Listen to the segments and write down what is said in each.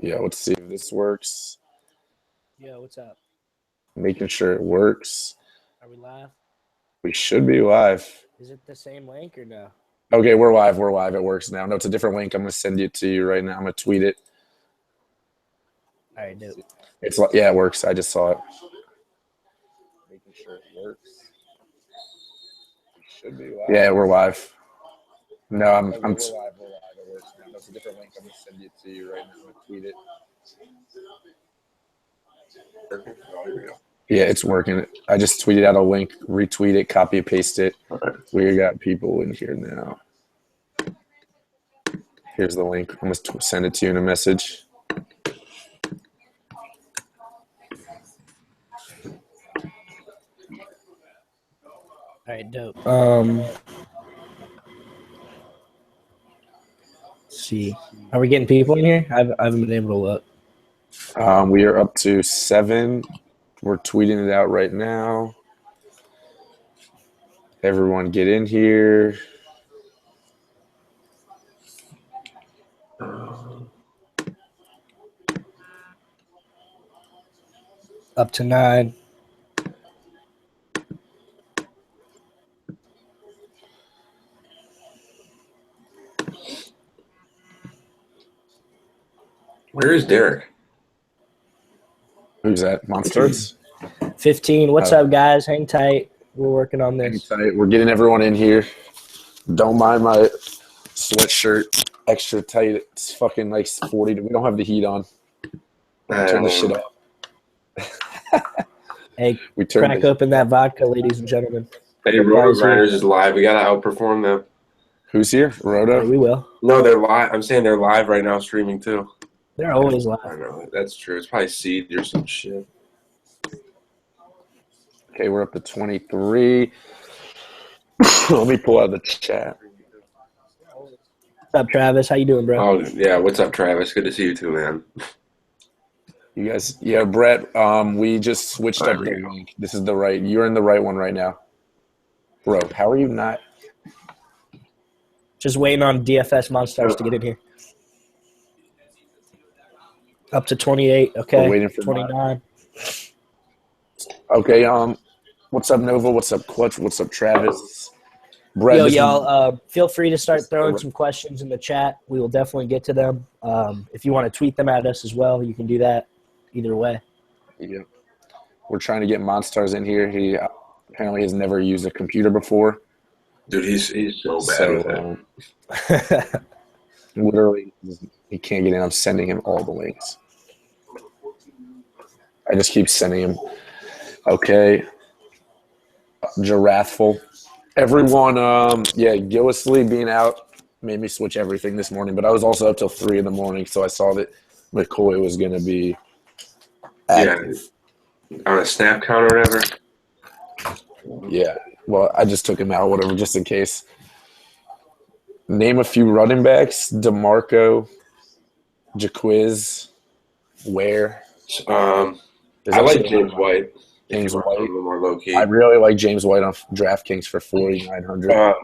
Yeah, let's see if this works. Yo, what's up? Making sure it works. Are we live? We should be live. Is it the same link or no? Okay, we're live. We're live. It works now. No, it's a different link. I'm going to send it to you right now. I'm going to tweet it. All right, dude. It's like, yeah, it works. I just saw it. Making sure it works. We should be live. Yeah, we're live. No, I'm. We're live. We're live. It works now. No, it's a different link. I'm going to send it to you right now. I'm going to tweet it. Oh, here we go. Yeah, it's working. I just tweeted out a link, retweet it, copy and paste it. Right. We got people in here now. Here's the link. I'm going to send it to you in a message. All right, dope. Let's see. Are we getting people in here? I haven't been able to look. We are up to 7. We're tweeting it out right now. Everyone get in here. Up to 9. Where is Derek? Who's that? Monsters? 15. What's up, guys? Hang tight. We're working on this. Hang tight. We're getting everyone in here. Don't mind my sweatshirt. Extra tight. It's fucking like 40. We don't have the heat on. Turn the shit off. Hey, crack open that vodka, ladies and gentlemen. Hey, Roto Grinders is live. We got to outperform them. Who's here? Roto? Hey, we will. No, they're live. I'm saying they're live right now streaming too. They're always live. I know. That's true. It's probably Seed or some shit. Okay, we're up to 23. Let me pull out the chat. What's up, Travis? How you doing, bro? Oh, yeah. What's up, Travis? Good to see you too, man. You guys, yeah, Brett, we just switched up the link. This is the right, you're in the right one right now. Bro, how are you not? Just waiting on DFS Monsters to get in here. Up to 28. Okay. We're waiting for 29. Okay, what's up, Nova? What's up, Clutch? What's up, Travis? Brett, yo, y'all, feel free to start throwing some questions in the chat. We will definitely get to them. If you want to tweet them at us as well, you can do that. Either way. Yeah. We're trying to get Monstars in here. He apparently has never used a computer before. Dude, he's so bad with it. Literally, he can't get in. I'm sending him all the links. I just keep sending him. Okay. Giraffeful. Everyone, yeah, Gillisley being out made me switch everything this morning, but I was also up till 3 in the morning, so I saw that McCoy was going to be active. Yeah, on a snap count or whatever. Yeah, well, I just took him out, whatever, just in case. Name a few running backs: DeMarco, Jaquiz, Ware. I like James White. James White. More low key. I really like James White on DraftKings for 4,900.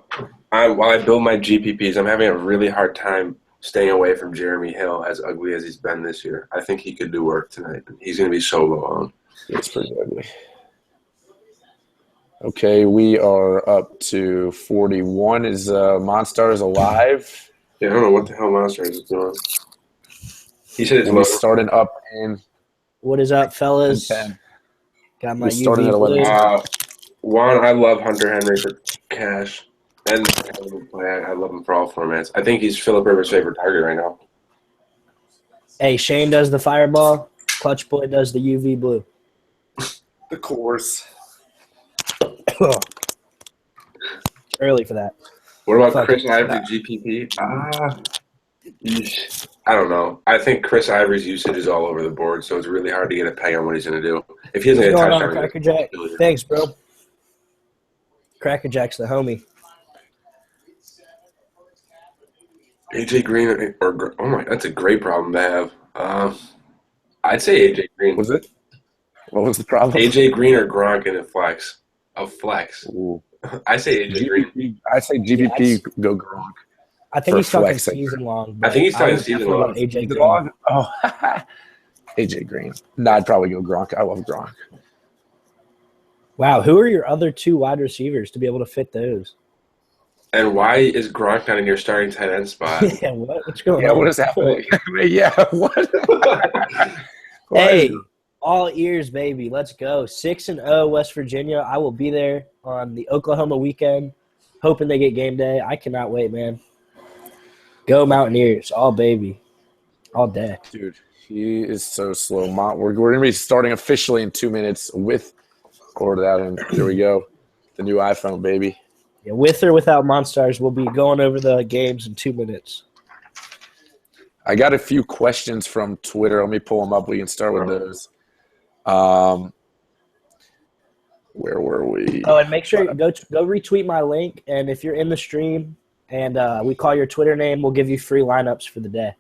While I build my GPPs, I'm having a really hard time staying away from Jeremy Hill, as ugly as he's been this year. I think he could do work tonight. He's going to be so low on. It's pretty ugly. Okay, we are up to 41. Is Monstars alive? Yeah, I don't know what the hell Monstars is doing. He said it's low. Starting up in. What is up, fellas? 10. Got my UV blue. Juan, I love Hunter Henry for cash. And I love him for all formats. I think he's Phillip Rivers' favorite target right now. Hey, Shane does the fireball. Clutch Boy does the UV blue. The course. Early for that. What about Chris Ivory GPP? I don't know. I think Chris Ivory's usage is all over the board, so it's really hard to get a peg on what he's going to do. If he doesn't get a touchdown, Cracker Jack? Thanks, bro. Cracker Jack's the homie. AJ Green or oh my, that's a great problem to have. I'd say AJ Green. Was it? What was the problem? AJ Green or Gronk in a flex. A flex. Ooh. I say AJ Green. I say GPP go Gronk. I think For he's talking flexing. season long. I think he's talking would season definitely long. go AJ Green. Dog? Oh, AJ Green. No, I'd probably go Gronk. I love Gronk. Wow, who are your other two wide receivers to be able to fit those? And why is Gronk not in your starting tight end spot? Yeah, what's going Yeah, on? what is happening? Yeah, what? Why Hey, is- all ears, baby. Let's go. 6-0 West Virginia. I will be there on the Oklahoma weekend, hoping they get game day. I cannot wait, man. Go Mountaineers. All baby. All day. Dude, he is so slow. We're going to be starting officially in 2 minutes with or without him. There we go. The new iPhone, baby. Yeah, with or without Monstars, we'll be going over the games in 2 minutes. I got a few questions from Twitter. Let me pull them up. We can start with those. Where were we? Oh, and make sure go retweet my link. And if you're in the stream and we call your Twitter name, we'll give you free lineups for the day.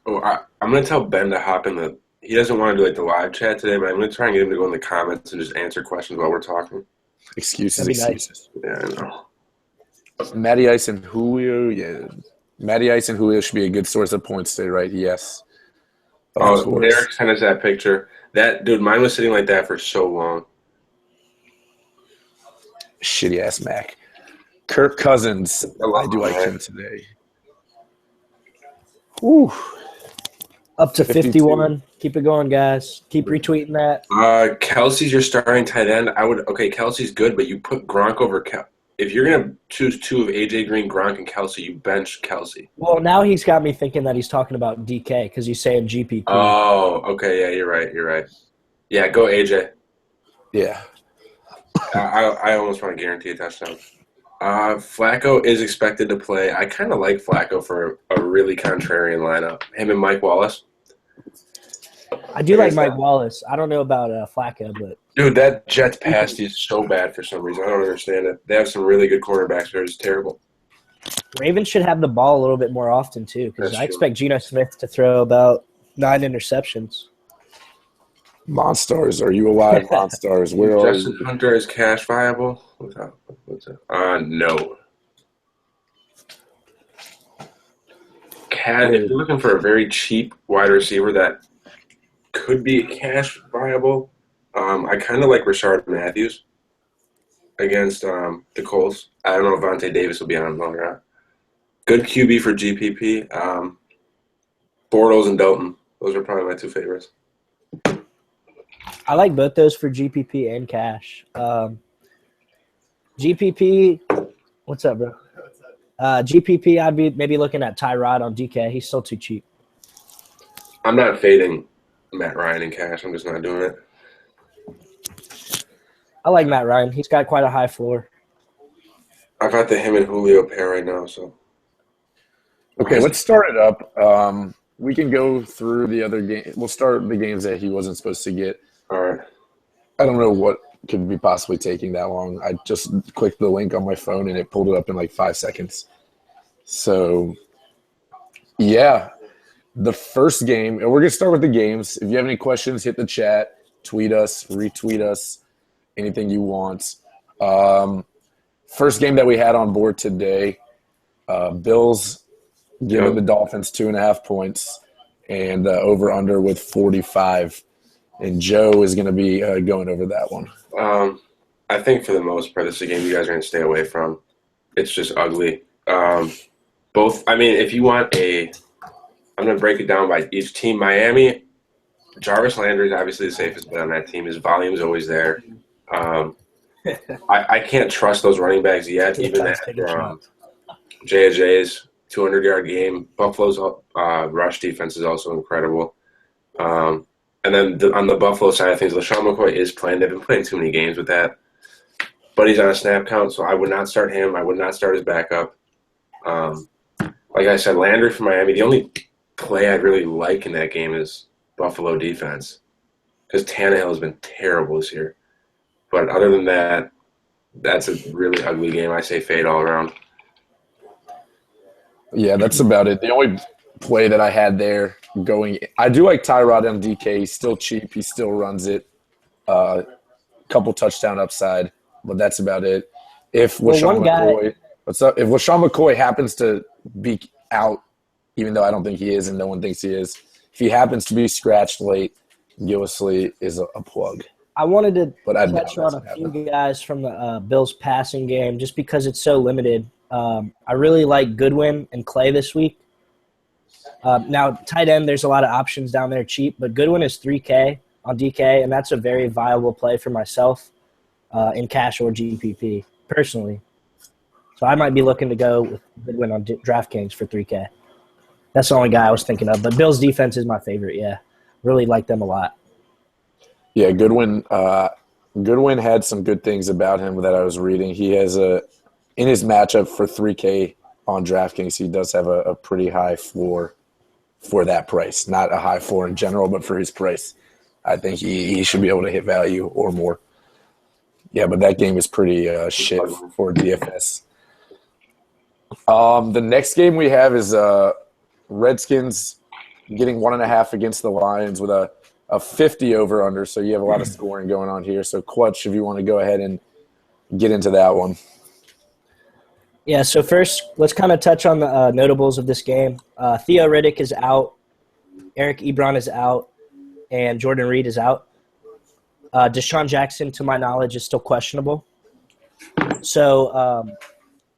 Oh, I'm going to tell Ben to hop in the – he doesn't want to do like the live chat today, but I'm going to try and get him to go in the comments and just answer questions while we're talking. Excuses. Yeah, I know. Matty Ice and Julio. Yeah. Matty Ice and Julio should be a good source of points today, right? Yes. Oh, Derek sent us that picture. That dude, mine was sitting like that for so long. Shitty ass Mac. Kirk Cousins. I do like him today. Woo. Up to 52. 51. Keep it going, guys. Keep retweeting that. Kelsey's your starting tight end. Kelsey's good, but you put Gronk over if you're going to choose two of AJ Green, Gronk, and Kelsey, you bench Kelsey. Well, now he's got me thinking that he's talking about DK because he's saying GPP. Oh, okay. Yeah, you're right. Yeah, go AJ. Yeah. I almost want to guarantee a touchdown. Flacco is expected to play. I kind of like Flacco for a really contrarian lineup. Him and Mike Wallace. I do like Mike Wallace. I don't know about Flacco, but dude, that Jets pass is so bad for some reason. I don't understand it. They have some really good cornerbacks, but it's terrible. Ravens should have the ball a little bit more often too, because I expect Geno Smith to throw about 9 interceptions. Monstars, are you alive? Monstars, where are Justin you? Hunter is cash viable? No. If you're looking for a very cheap wide receiver that could be cash viable, I kind of like Rashard Matthews against the Colts. I don't know if Vontae Davis will be on or not. Good QB for GPP. Bortles and Dalton. Those are probably my two favorites. I like both those for GPP and cash. GPP, what's up, bro? GPP, I'd be maybe looking at Tyrod on DK. He's still too cheap. I'm not fading Matt Ryan in cash. I'm just not doing it. I like Matt Ryan. He's got quite a high floor. I've got the him and Julio pair right now. So Okay, let's start it up. We can go through the other game. We'll start the games that he wasn't supposed to get. All right. I don't know what could be possibly taking that long. I just clicked the link on my phone and it pulled it up in like 5 seconds. So, yeah, the first game, and we're going to start with the games. If you have any questions, hit the chat, tweet us, retweet us, anything you want. First game that we had on board today, Bills giving the Dolphins 2.5 points and over-under with 45. And Joe is going to be going over that one. I think for the most part, this is a game you guys are going to stay away from. It's just ugly. If you want I'm going to break it down by each team. Miami, Jarvis Landry is obviously the safest bet on that team. His volume is always there. I can't trust those running backs yet, even at J.J.'s 200-yard game. Buffalo's rush defense is also incredible. And then on the Buffalo side of things, LaShawn McCoy is playing. They've been playing too many games with that. But he's on a snap count, so I would not start him. I would not start his backup. Like I said, Landry for Miami, the only play I really like in that game is Buffalo defense because Tannehill has been terrible this year. But other than that, that's a really ugly game. I say fade all around. Yeah, that's about it. The only play that I had there going – I do like Tyrod on DK. He's still cheap. He still runs it. Couple touchdown upside, but that's about it. If LaShawn McCoy happens to be out, even though I don't think he is and no one thinks he is. If he happens to be scratched late, Gillislee is a plug. I wanted to But I touch doubt on a that's few happening. guys from the Bills passing game just because it's so limited. I really like Goodwin and Clay this week. Now, tight end, there's a lot of options down there cheap, but Goodwin is $3K on DK, and that's a very viable play for myself in cash or GPP, personally. So I might be looking to go with Goodwin on DraftKings for $3K. That's the only guy I was thinking of. But Bills' defense is my favorite, yeah. Really like them a lot. Yeah, Goodwin had some good things about him that I was reading. He has in his matchup for 3K on DraftKings, he does have a pretty high floor for that price. Not a high floor in general, but for his price. I think he should be able to hit value or more. Yeah, but that game is pretty shit for DFS. The next game we have is Redskins getting 1.5 against the Lions with a 50 over under. So you have a lot of scoring going on here. So Clutch, if you want to go ahead and get into that one. Yeah, so first, let's kind of touch on the notables of this game. Theo Riddick is out. Eric Ebron is out. And Jordan Reed is out. Deshaun Jackson, to my knowledge, is still questionable. So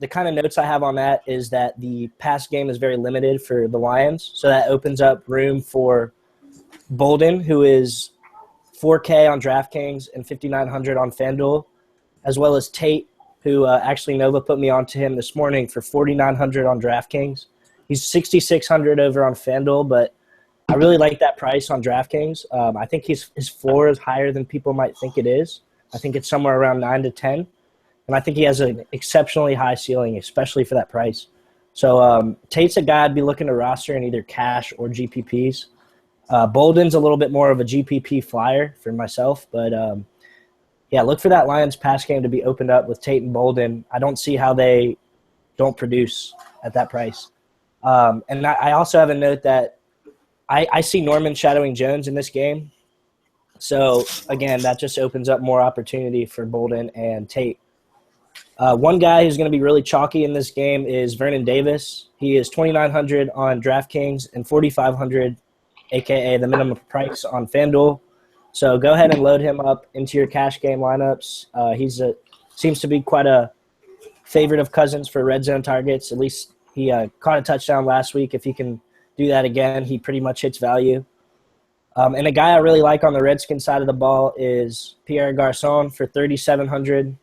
the kind of notes I have on that is that the pass game is very limited for the Lions. So that opens up room for Bolden, who is 4K on DraftKings and 5,900 on FanDuel, as well as Tate, who actually Nova put me onto him this morning for 4,900 on DraftKings. He's 6,600 over on FanDuel, but I really like that price on DraftKings. I think his floor is higher than people might think it is. I think it's somewhere around 9 to 10. And I think he has an exceptionally high ceiling, especially for that price. So Tate's a guy I'd be looking to roster in either cash or GPPs. Bolden's a little bit more of a GPP flyer for myself. But, yeah, look for that Lions pass game to be opened up with Tate and Bolden. I don't see how they don't produce at that price. And I also have a note that I see Norman shadowing Jones in this game. So, again, that just opens up more opportunity for Bolden and Tate. One guy who's going to be really chalky in this game is Vernon Davis. He is 2,900 on DraftKings and 4,500, a.k.a. the minimum price on FanDuel. So go ahead and load him up into your cash game lineups. Seems to be quite a favorite of Cousins for red zone targets. At least he caught a touchdown last week. If he can do that again, he pretty much hits value. And a guy I really like on the Redskins side of the ball is Pierre Garçon for 3,700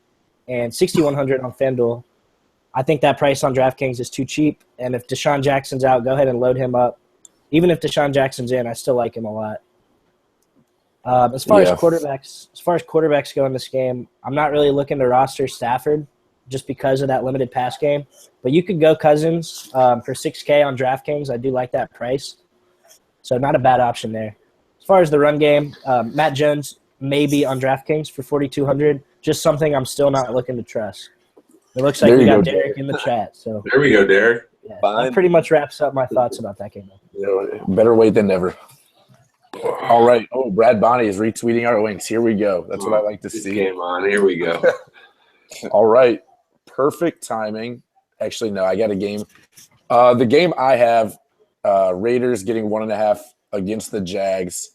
and 6,100 on FanDuel. I think that price on DraftKings is too cheap. And if Deshaun Jackson's out, go ahead and load him up. Even if Deshaun Jackson's in, I still like him a lot. As far as quarterbacks go in this game, I'm not really looking to roster Stafford just because of that limited pass game. But you could go Cousins for 6K on DraftKings. I do like that price. So not a bad option there. As far as the run game, Matt Jones maybe on DraftKings for 4,200. Just something I'm still not looking to trust. It looks like we got Derek in the chat. So there we go, Derek. Yeah, that pretty much wraps up my thoughts about that game. Better late than never. All right. Oh, Brad Bonney is retweeting our links. Here we go. That's what I like to see. Game on. Here we go. All right. Perfect timing. Actually, no, I got a game. The game I have, Raiders getting 1.5 against the Jags,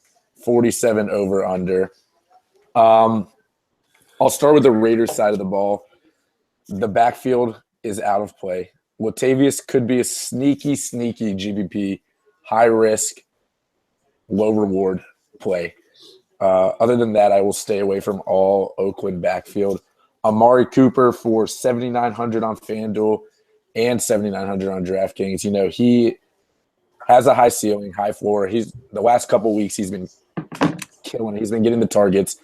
47 over under. I'll start with the Raiders side of the ball. The backfield is out of play. Latavius could be a sneaky GBP, high risk, low reward play. Other than that, I will stay away from all Oakland backfield. Amari Cooper for 7,900 on FanDuel and 7,900 on DraftKings. You know, he has a high ceiling, high floor. The last couple of weeks he's been killing it. He's been getting the targets.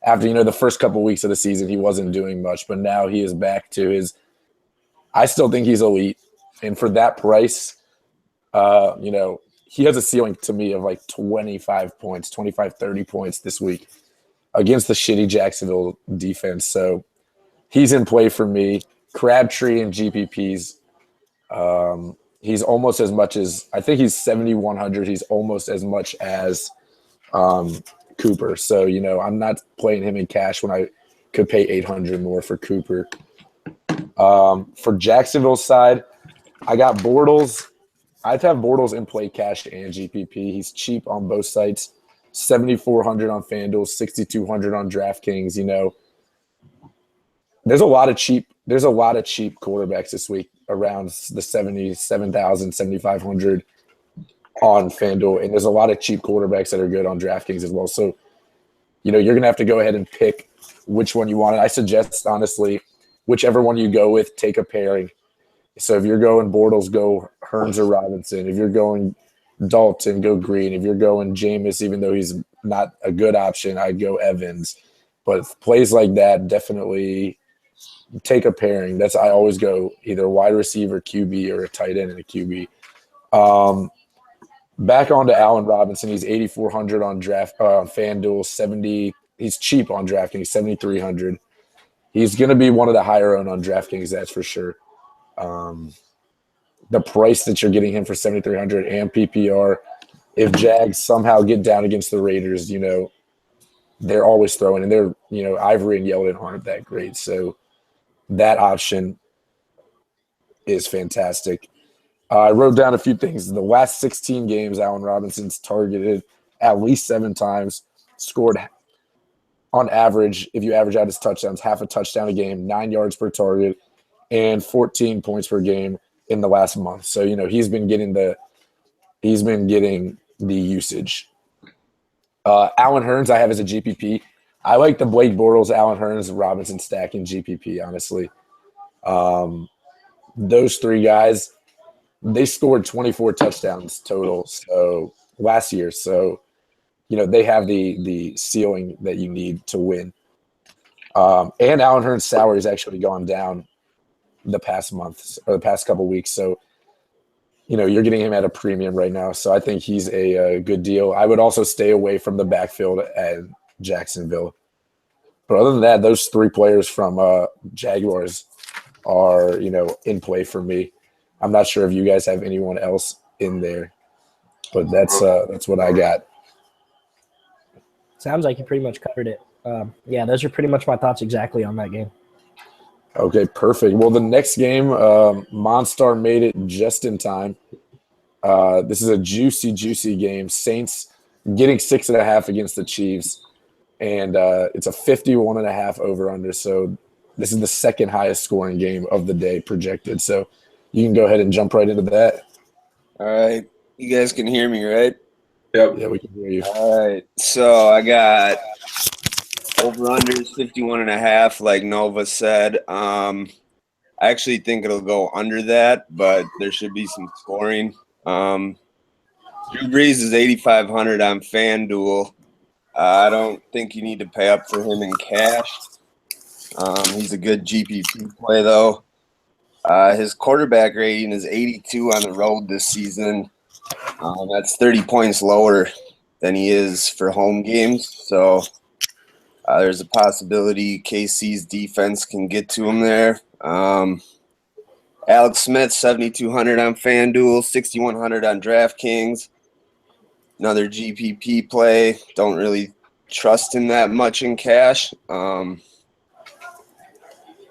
After, the first couple of weeks of the season, he wasn't doing much, but now he is back to his – I still think he's elite. And for that price, he has a ceiling to me of like 25 points, 25, 30 points this week against the shitty Jacksonville defense. So he's in play for me. Crabtree and GPPs, he's almost as much as – I think he's 7,100. He's almost as much as Cooper. So, I'm not playing him in cash when I could pay 800 more for Cooper. For Jacksonville's side, I got Bortles I'd have Bortles in play cash and GPP. He's cheap on both sites. 7,400 on FanDuel, 6,200 on DraftKings. There's a lot of cheap quarterbacks this week around the 77,000, 7,500 on FanDuel, and there's a lot of cheap quarterbacks that are good on DraftKings as well. So, you're going to have to go ahead and pick which one you want. I suggest, honestly, whichever one you go with, take a pairing. So if you're going Bortles, go Hearns or Robinson. If you're going Dalton, go Green. If you're going Jameis, even though he's not a good option, I'd go Evans. But plays like that, definitely take a pairing. I always go either wide receiver, QB, or a tight end and a QB. Back on to Allen Robinson. He's 8,400 on FanDuel, 70. He's cheap on DraftKings, 7,300. He's going to be one of the higher owned on DraftKings, that's for sure. The price that you're getting him for 7,300 and PPR, if Jags somehow get down against the Raiders, they're always throwing, and they're, Ivory and Yeldon aren't that great. So that option is fantastic. I wrote down a few things. The last 16 games, Allen Robinson's targeted at least 7 times, scored on average, if you average out his touchdowns, half a touchdown a game, 9 yards per target, and 14 points per game in the last month. So, he's been getting the usage. Allen Hearns I have as a GPP. I like the Blake Bortles, Allen Hearns, Robinson stack in GPP, honestly. Those 3 guys, they scored 24 touchdowns total last year. So, they have the ceiling that you need to win. And Allen Hearns' salary has actually gone down the past month or the past couple weeks. So, you're getting him at a premium right now. So I think he's a good deal. I would also stay away from the backfield at Jacksonville. But other than that, those 3 players from Jaguars are, in play for me. I'm not sure if you guys have anyone else in there, but that's what I got. Sounds like you pretty much covered it. Yeah, those are pretty much my thoughts exactly on that game. Okay, perfect. Well, the next game, Monstar made it just in time. This is a juicy game. Saints getting 6.5 against the Chiefs, and it's a 51.5 over/under. So this is the second highest scoring game of the day projected. So you can go ahead and jump right into that. All right, you guys can hear me, right? Yep. Yeah, we can hear you. All right, so I got over/under is 51.5, like Nova said. I actually think it'll go under that, but there should be some scoring. Drew Brees is 8,500 on FanDuel. I don't think you need to pay up for him in cash. He's a good GPP play, though. His quarterback rating is 82 on the road this season. That's 30 points lower than he is for home games. So there's a possibility KC's defense can get to him there. Alex Smith, 7,200 on FanDuel, 6,100 on DraftKings. Another GPP play. Don't really trust him that much in cash. Him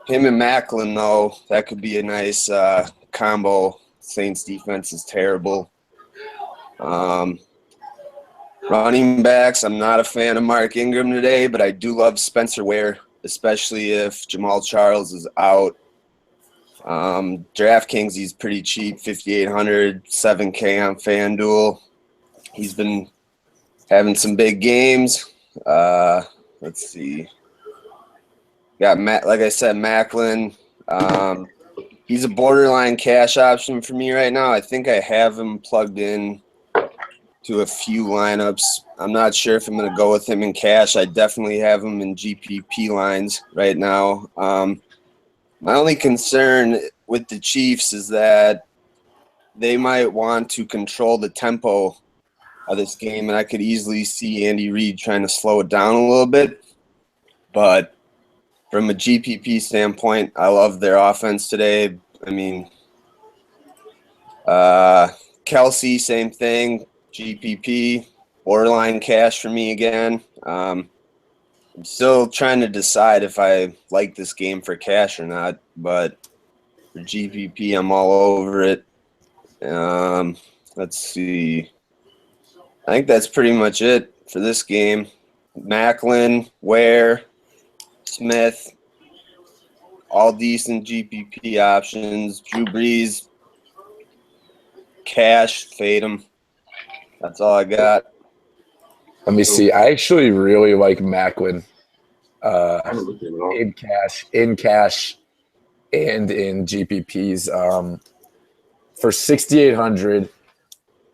and Macklin, though, that could be a nice combo. Saints defense is terrible. Running backs, I'm not a fan of Mark Ingram today, but I do love Spencer Ware, especially if Jamal Charles is out. DraftKings, he's pretty cheap, 5,800, 7K on FanDuel. He's been having some big games. Let's see. Got like I said, Macklin. He's a borderline cash option for me right now. I think I have him plugged in to a few lineups. I'm not sure if I'm going to go with him in cash. I definitely have him in GPP lines right now. My only concern with the Chiefs is that they might want to control the tempo of this game, and I could easily see Andy Reid trying to slow it down a little bit. But from a GPP standpoint, I love their offense today. I mean, Kelsey, same thing. GPP, borderline cash for me again. I'm still trying to decide if I like this game for cash or not, but for GPP, I'm all over it. Let's see. I think that's pretty much it for this game. Macklin, Ware, Smith, all decent GPP options. Drew Brees, Cash, fade him. That's all I got. Let me see. I actually really like Macklin I haven't looked at him at all. in cash, and in GPPs. For 6,800,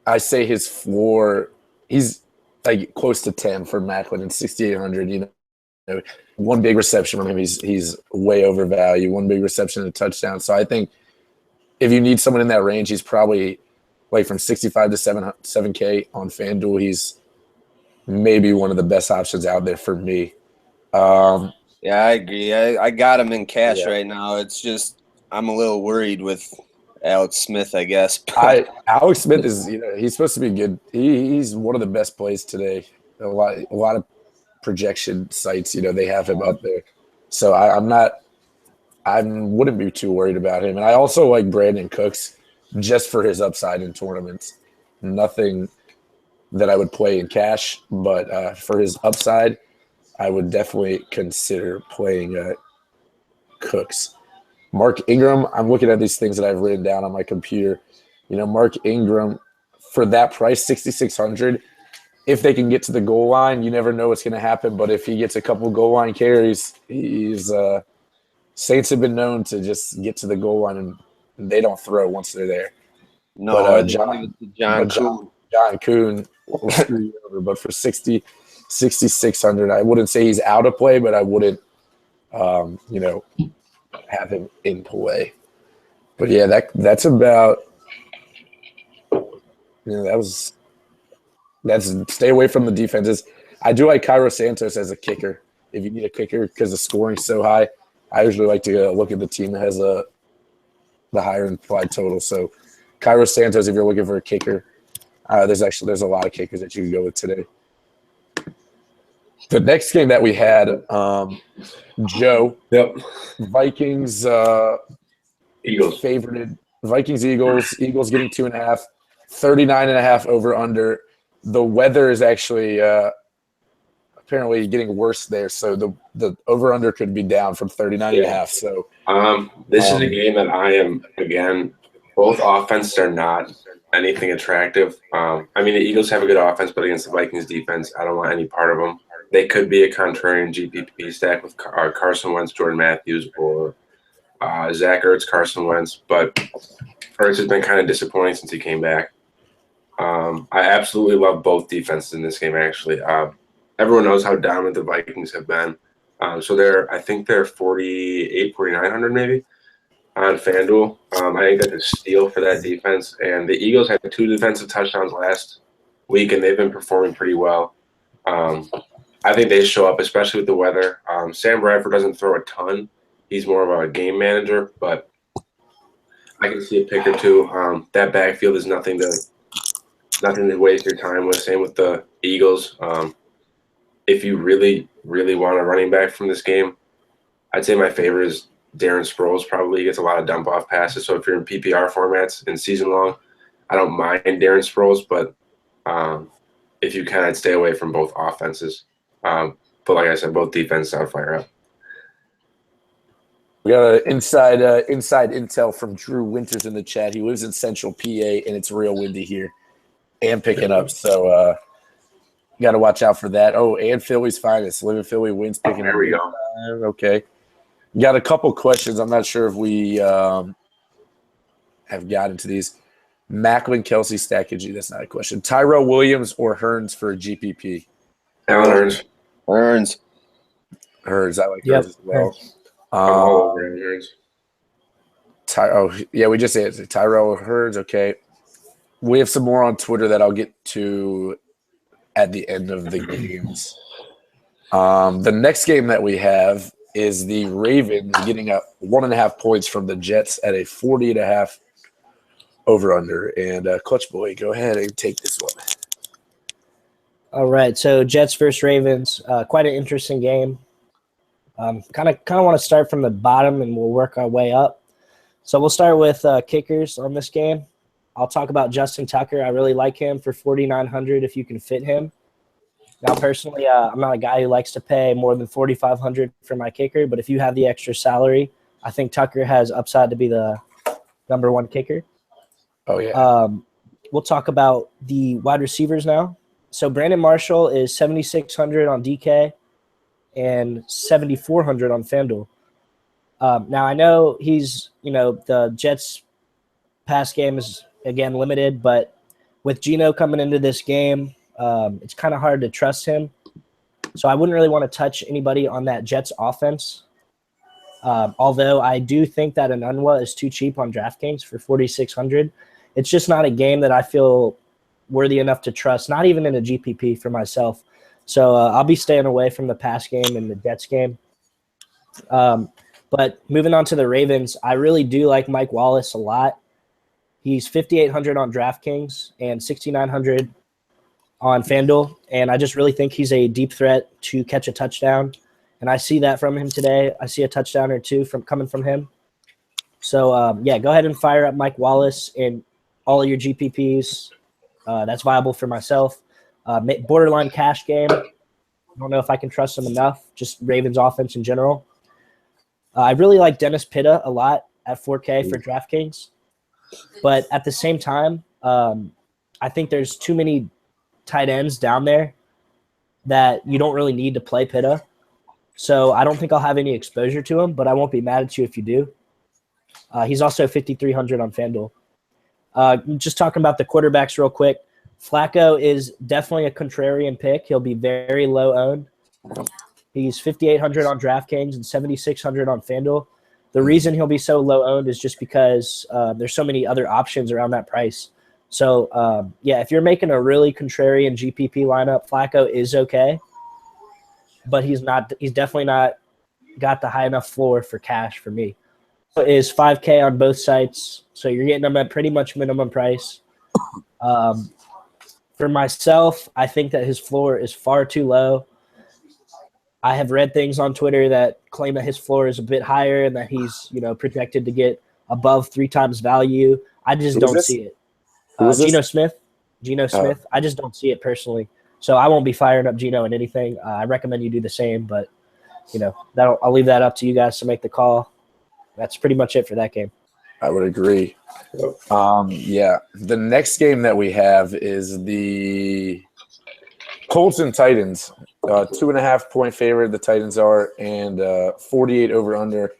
I say his floor. He's like close to 10 for Macklin and 6,800. You know, one big reception from him, he's way overvalued. One big reception and a touchdown. So I think if you need someone in that range, he's probably like from 65 to 7K on FanDuel. He's maybe one of the best options out there for me. Yeah, I agree. I got him in cash Yeah. right now. It's just I'm a little worried with Alex Smith, I guess. Alex Smith is, he's supposed to be good. He's one of the best plays today. A lot of projection sites, they have him up there. So I wouldn't be too worried about him. And I also like Brandon Cooks just for his upside in tournaments. Nothing that I would play in cash, but for his upside, I would definitely consider playing Cooks. Mark Ingram, I'm looking at these things that I've written down on my computer. Mark Ingram, for that price, 6,600, if they can get to the goal line, you never know what's going to happen. But if he gets a couple goal line carries, Saints have been known to just get to the goal line and they don't throw once they're there. No, but John Kuhn will screw you over. But for 6,600, I wouldn't say he's out of play, but I wouldn't, have him in play. But yeah, that's about. That's stay away from the defenses. I do like Cairo Santos as a kicker. If you need a kicker because the scoring's so high, I usually like to look at the team that has the higher implied total. So Cairo Santos, if you're looking for a kicker, there's a lot of kickers that you can go with today. The next game that we had, Joe. Yep. Vikings Eagles. Favorited. Vikings, Eagles. Eagles getting 2.5. 39.5 over under. The weather is actually apparently getting worse there, so the over under could be down from 39.5. So this is a game that I am, again, both offenses are not anything attractive. The Eagles have a good offense, but against the Vikings defense, I don't want any part of them. They could be a contrarian GPP stack with Carson Wentz, Jordan Matthews, or Zach Ertz, Carson Wentz, but Ertz has been kind of disappointing since he came back. I absolutely love both defenses in this game, actually. Everyone knows how dominant the Vikings have been. So I think they're 4,900 maybe on FanDuel. I think that's a steal for that defense. And the Eagles had 2 defensive touchdowns last week, and they've been performing pretty well. I think they show up, especially with the weather. Sam Bradford doesn't throw a ton. He's more of a game manager, but I can see a pick or two. That backfield is nothing to waste your time with. Same with the Eagles. If you really, really want a running back from this game, I'd say my favorite is Darren Sproles. Probably gets a lot of dump-off passes. So if you're in PPR formats in season long, I don't mind Darren Sproles, but if you can, I'd stay away from both offenses. But like I said, both defenses I'd fire up. We got inside intel from Drew Winters in the chat. He lives in Central PA, and it's real windy here and picking up. So you got to watch out for that. Oh, and Philly's finest. Live in Philly wins picking up. There we go. Okay. Got a couple questions. I'm not sure if we have gotten to these. Macklin, Kelsey, Stackage. That's not a question. Tyrell Williams or Hearns for GPP? Alan Hearns. Hearns. I like Hearns as well. all over Hearns. We just answered Tyrell Hearns. Okay. We have some more on Twitter that I'll get to at the end of the games. The next game that we have is the Ravens getting up 1.5 points from the Jets at a 40.5 over under. And Clutch Boy, go ahead and take this one. All right, so Jets versus Ravens, quite an interesting game. Kind of want to start from the bottom, and we'll work our way up. So we'll start with kickers on this game. I'll talk about Justin Tucker. I really like him for 4,900 if you can fit him. Now, personally, I'm not a guy who likes to pay more than 4,500 for my kicker, but if you have the extra salary, I think Tucker has upside to be the number one kicker. Oh, yeah. We'll talk about the wide receivers now. So Brandon Marshall is 7,600 on DK and 7,400 on FanDuel. Now, I know he's, the Jets' pass game is, again, limited, but with Geno coming into this game, it's kind of hard to trust him. So I wouldn't really want to touch anybody on that Jets offense. Although I do think that an Unwa is too cheap on DraftKings for 4,600. It's just not a game that I feel worthy enough to trust, not even in a GPP for myself. So I'll be staying away from the pass game and the Jets game. But moving on to the Ravens, I really do like Mike Wallace a lot. He's 5,800 on DraftKings and 6,900 on FanDuel, and I just really think he's a deep threat to catch a touchdown. And I see that from him today. I see a touchdown or two coming from him. So, go ahead and fire up Mike Wallace in all of your GPPs. That's viable for myself. Borderline cash game. I don't know if I can trust him enough, just Ravens offense in general. I really like Dennis Pitta a lot at 4K for DraftKings. But at the same time, I think there's too many tight ends down there that you don't really need to play Pitta. So I don't think I'll have any exposure to him, but I won't be mad at you if you do. He's also 5,300 on FanDuel. Just talking about the quarterbacks real quick. Flacco is definitely a contrarian pick. He'll be very low owned. He's 5,800 on DraftKings and 7,600 on FanDuel. The reason he'll be so low owned is just because there's so many other options around that price. So, if you're making a really contrarian GPP lineup, Flacco is okay. But he's definitely not got the high enough floor for cash for me. So is 5K on both sites. So you're getting them at pretty much minimum price. For myself, I think that his floor is far too low. I have read things on Twitter that claim that his floor is a bit higher and that he's, projected to get above 3 times value. I just don't see it. Geno Smith. I just don't see it personally. So I won't be firing up Geno in anything. I recommend you do the same, but I'll leave that up to you guys to make the call. That's pretty much it for that game. I would agree. The next game that we have is the Colts and Titans. 2.5 point favorite the Titans are, and 48 over under.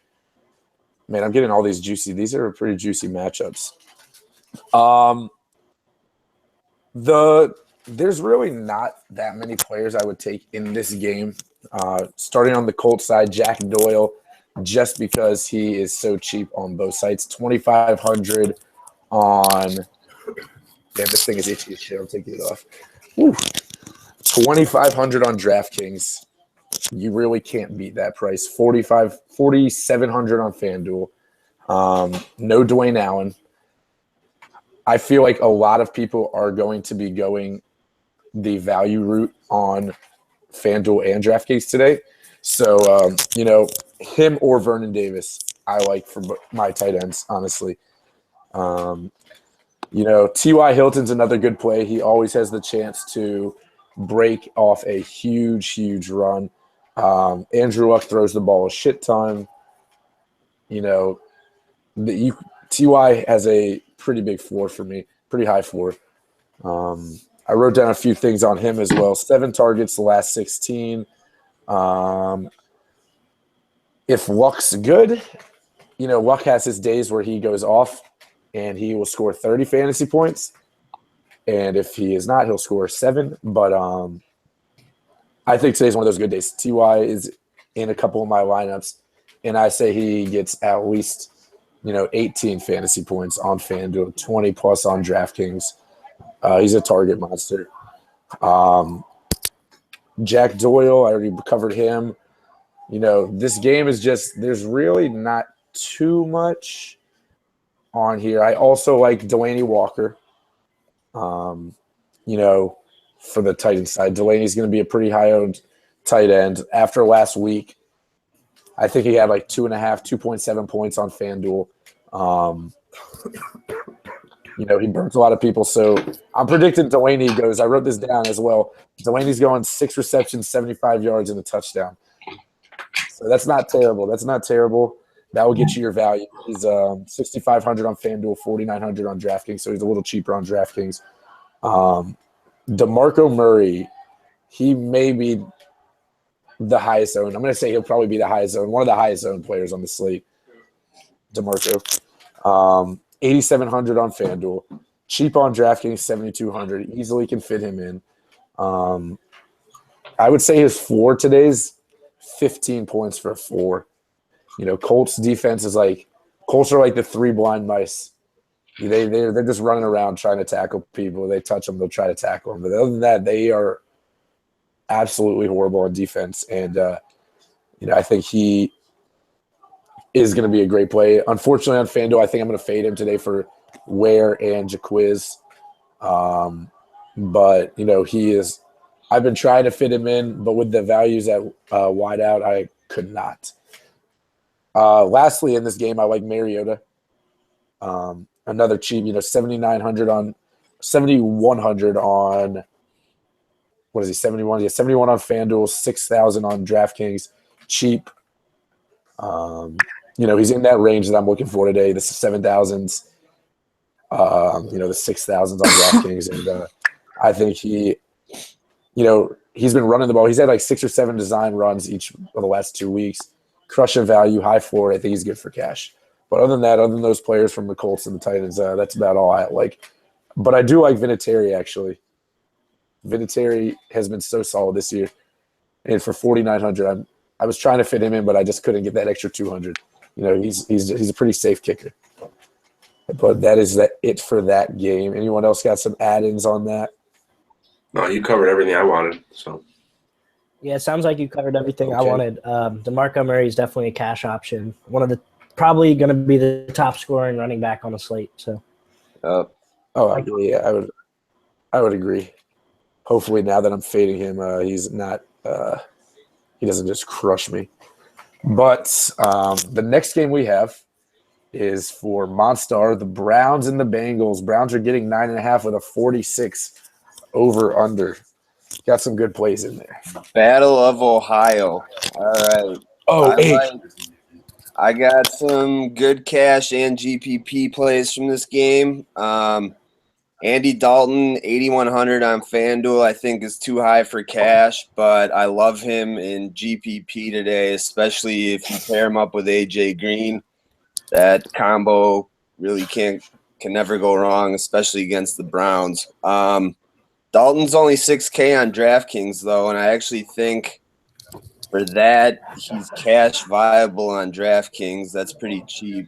Man, I'm getting all these juicy. These are pretty juicy matchups. There's really not that many players I would take in this game. Starting on the Colts side, Jack Doyle, just because he is so cheap on both sides. 2,500 on. Damn, this thing is itchy as shit. I'm taking it off. Woo. 2,500 on DraftKings. You really can't beat that price. 4,700 on FanDuel. No Dwayne Allen. I feel like a lot of people are going to be going the value route on FanDuel and DraftKings today. So, him or Vernon Davis, I like for my tight ends, honestly. T.Y. Hilton's another good play. He always has the chance to break off a huge, huge run. Andrew Luck throws the ball a shit ton. T.Y. has a pretty big floor for me, pretty high floor. I wrote down a few things on him as well. 7 targets the last 16. If Luck's good, Luck has his days where he goes off and he will score 30 fantasy points. And if he is not, he'll score 7. But I think today's one of those good days. T.Y. is in a couple of my lineups, and I say he gets at least 18 fantasy points on FanDuel, 20 plus on DraftKings. He's a target monster. Jack Doyle, I already covered him. This game is just, there's really not too much on here. I also like Delaney Walker, for the Titans side. Delaney's going to be a pretty high-owned tight end. After last week, I think he had like 2.7 points on FanDuel. He burns a lot of people. So I'm predicting Delaney goes. I wrote this down as well. Delaney's going 6 receptions, 75 yards, and a touchdown. So that's not terrible. That will get you your value. He's 6,500 on FanDuel, 4,900 on DraftKings. So he's a little cheaper on DraftKings. DeMarco Murray, he may be the highest owned. I'm going to say he'll probably be the highest owned, one of the highest owned players on the slate. DeMarco. 8,700 on FanDuel. Cheap on DraftKings, 7,200. Easily can fit him in. I would say his floor today's 15 points for a floor. Colts defense is Colts are like the 3 blind mice. They're just running around trying to tackle people. They touch them, they'll try to tackle them. But other than that, they are absolutely horrible on defense. And I think he is going to be a great play. Unfortunately, on FanDuel, I think I'm going to fade him today for Ware and Jaquiz. But he is. I've been trying to fit him in, but with the values at wideout, I could not. Lastly, in this game, I like Mariota. Another cheap, 7,100 on what is he? 71. Yeah, 71 on FanDuel, 6,000 on DraftKings. Cheap. He's in that range that I'm looking for today. The 7,000s. The 6,000s on DraftKings, and I think he's been running the ball. He's had like 6 or 7 design runs each of the last 2 weeks. Crushing value, high floor. I think he's good for cash. But other than those players from the Colts and the Titans, that's about all I like. But I do like Vinatieri, actually. Vinatieri has been so solid this year. And for 4,900, I was trying to fit him in, but I just couldn't get that extra 200. He's a pretty safe kicker. But that is it for that game. Anyone else got some add-ins on that? No, you covered everything I wanted. So. Yeah, it sounds like you covered everything I wanted. DeMarco Murray is definitely a cash option. Probably going to be the top scoring running back on the slate. So. Yeah, I would agree. Hopefully, now that I'm fading him, he's not. He doesn't just crush me. But the next game we have is for Monstar, the Browns and the Bengals. Browns are getting 9.5 with a 46 over under. Got some good plays in there. Battle of Ohio. All right. I got some good cash and GPP plays from this game. Andy Dalton, 8,100 on FanDuel, I think is too high for cash, but I love him in GPP today, especially if you pair him up with AJ Green. That combo really can never go wrong, especially against the Browns. Dalton's only 6K on DraftKings, though, and I actually think for that he's cash viable on DraftKings. That's pretty cheap.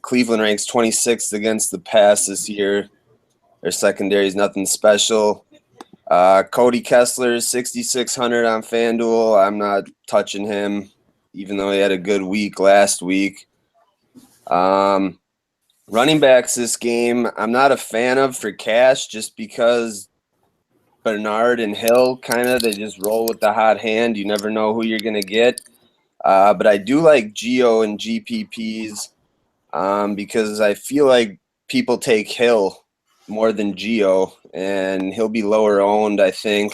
Cleveland ranks 26th against the pass this year. Their secondary is nothing special. Cody Kessler is 6,600 on FanDuel. I'm not touching him, even though he had a good week last week. Running backs this game, I'm not a fan of for cash just because Bernard and Hill they just roll with the hot hand. You never know who you're going to get. But I do like Geo and GPPs because I feel like people take Hill more than Geo, and he'll be lower owned, I think.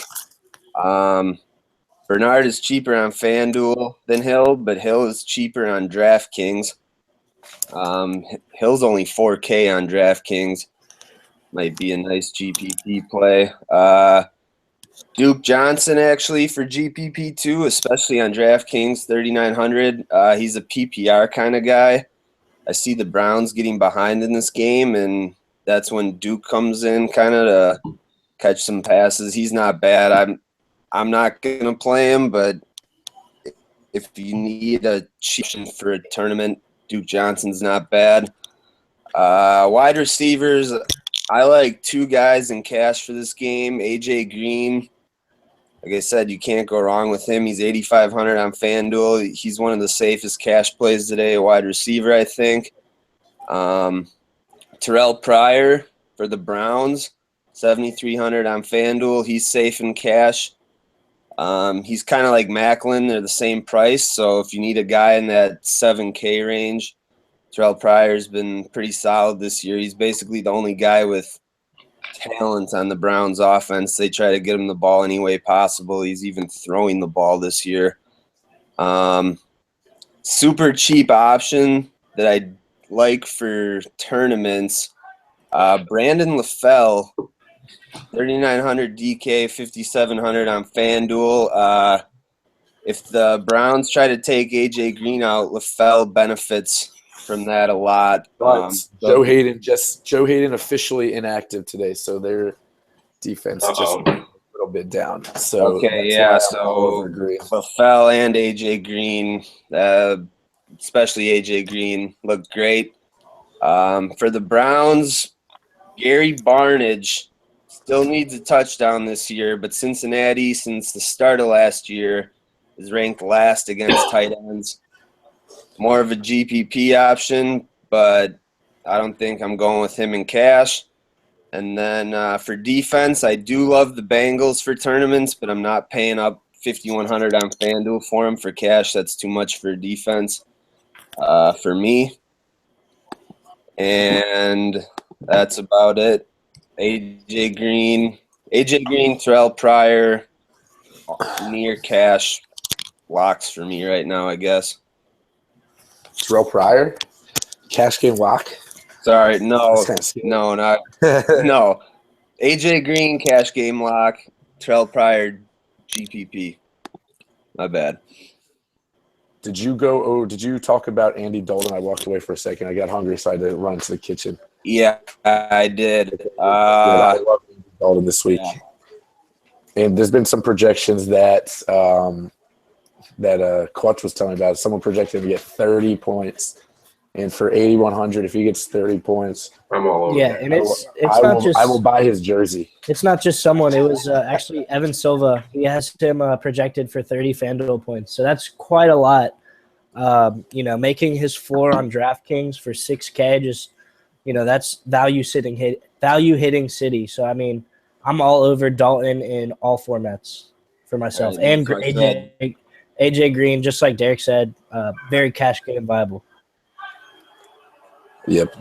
Bernard is cheaper on FanDuel than Hill, but Hill is cheaper on DraftKings. Hill's only 4K on DraftKings. Might be a nice GPP play. Duke Johnson, actually, for GPP too, especially on DraftKings, 3,900. He's a PPR kind of guy. I see the Browns getting behind in this game, and that's when Duke comes in kind of to catch some passes. He's not bad. I'm not going to play him, but if you need a cheap for a tournament, Duke Johnson's not bad. Wide receivers, I like 2 guys in cash for this game. AJ Green, like I said, you can't go wrong with him. He's 8,500 on FanDuel. He's one of the safest cash plays today, a wide receiver, I think. Terrell Pryor for the Browns, 7,300 on FanDuel. He's safe in cash. He's kind of like Macklin. They're the same price. So if you need a guy in that 7K range Terrell Pryor's been pretty solid this year. He's basically the only guy with talent on the Browns offense. They try to get him the ball any way possible. He's even throwing the ball this year. Super cheap option that I like for tournaments. Brandon LaFell, 3,900 DK, 5,700 on FanDuel. If the Browns try to take AJ Green out, LaFell benefits from that a lot. But Joe Hayden officially inactive today, so their defense just a little bit down. So okay, yeah. So LaFell and AJ Green, especially AJ Green, look great. For the Browns, Gary Barnidge still needs a touchdown this year, but Cincinnati, since the start of last year, is ranked last against tight ends. More of a GPP option, but I don't think I'm going with him in cash. And then for defense, I do love the Bengals for tournaments, but I'm not paying up 5,100 on FanDuel for them. For cash, that's too much for defense for me. And that's about it. AJ Green, Terrell Pryor, near cash locks for me right now, I guess. Terrell Pryor, cash game lock. Sorry, no, not no. AJ Green, cash game lock. Terrell Pryor, GPP. My bad. Did you talk about Andy Dalton? I walked away for a second. I got hungry, so I had to run to the kitchen. Yeah, I did. I love Andy Dalton this week. Yeah. And there's been some projections that Clutch was telling me about. Someone projected him to get 30 points. And for 8,100, if he gets 30 points, I'm all over. Yeah, and I will buy his jersey. It's not just someone. It was actually Evan Silva. He has him projected for 30 FanDuel points. So that's quite a lot. Making his floor on DraftKings for 6K, just that's value hitting city. So I mean, I'm all over Dalton in all formats for myself. Right, And AJ Green, just like Derek said, very cash game viable. Yep,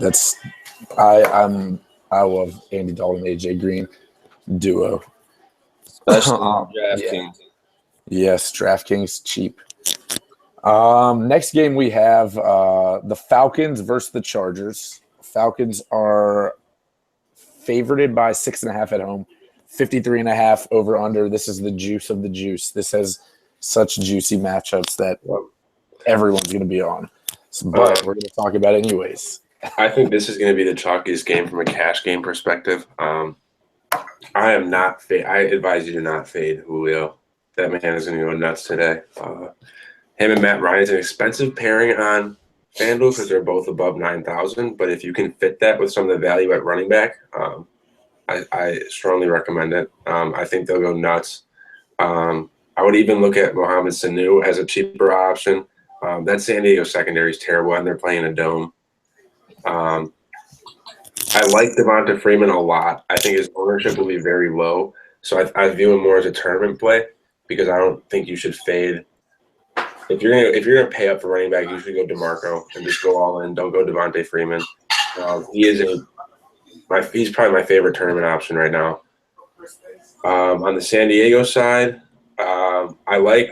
I love Andy Dalton, AJ Green duo. Especially DraftKings. Yes, DraftKings cheap. Next game we have the Falcons versus the Chargers. Falcons are favorited by 6.5 at home, 53.5 over under. This is the juice of the juice. This has such juicy matchups that everyone's going to be on. But we're going to talk about it anyways. I think this is going to be the chalkiest game from a cash game perspective. I am not – I advise you to not fade Julio. That man is going to go nuts today. Him and Matt Ryan is an expensive pairing on FanDuel because they're both above 9,000. But if you can fit that with some of the value at running back, I strongly recommend it. I think they'll go nuts. I would even look at Mohamed Sanu as a cheaper option. That San Diego secondary is terrible, and they're playing a dome. I like Devonta Freeman a lot. I think his ownership will be very low. So I view him more as a tournament play because I don't think you should fade. If you're gonna pay up for running back, you should go DeMarco and just go all in. Don't go Devonta Freeman. He's probably my favorite tournament option right now. On the San Diego side, I like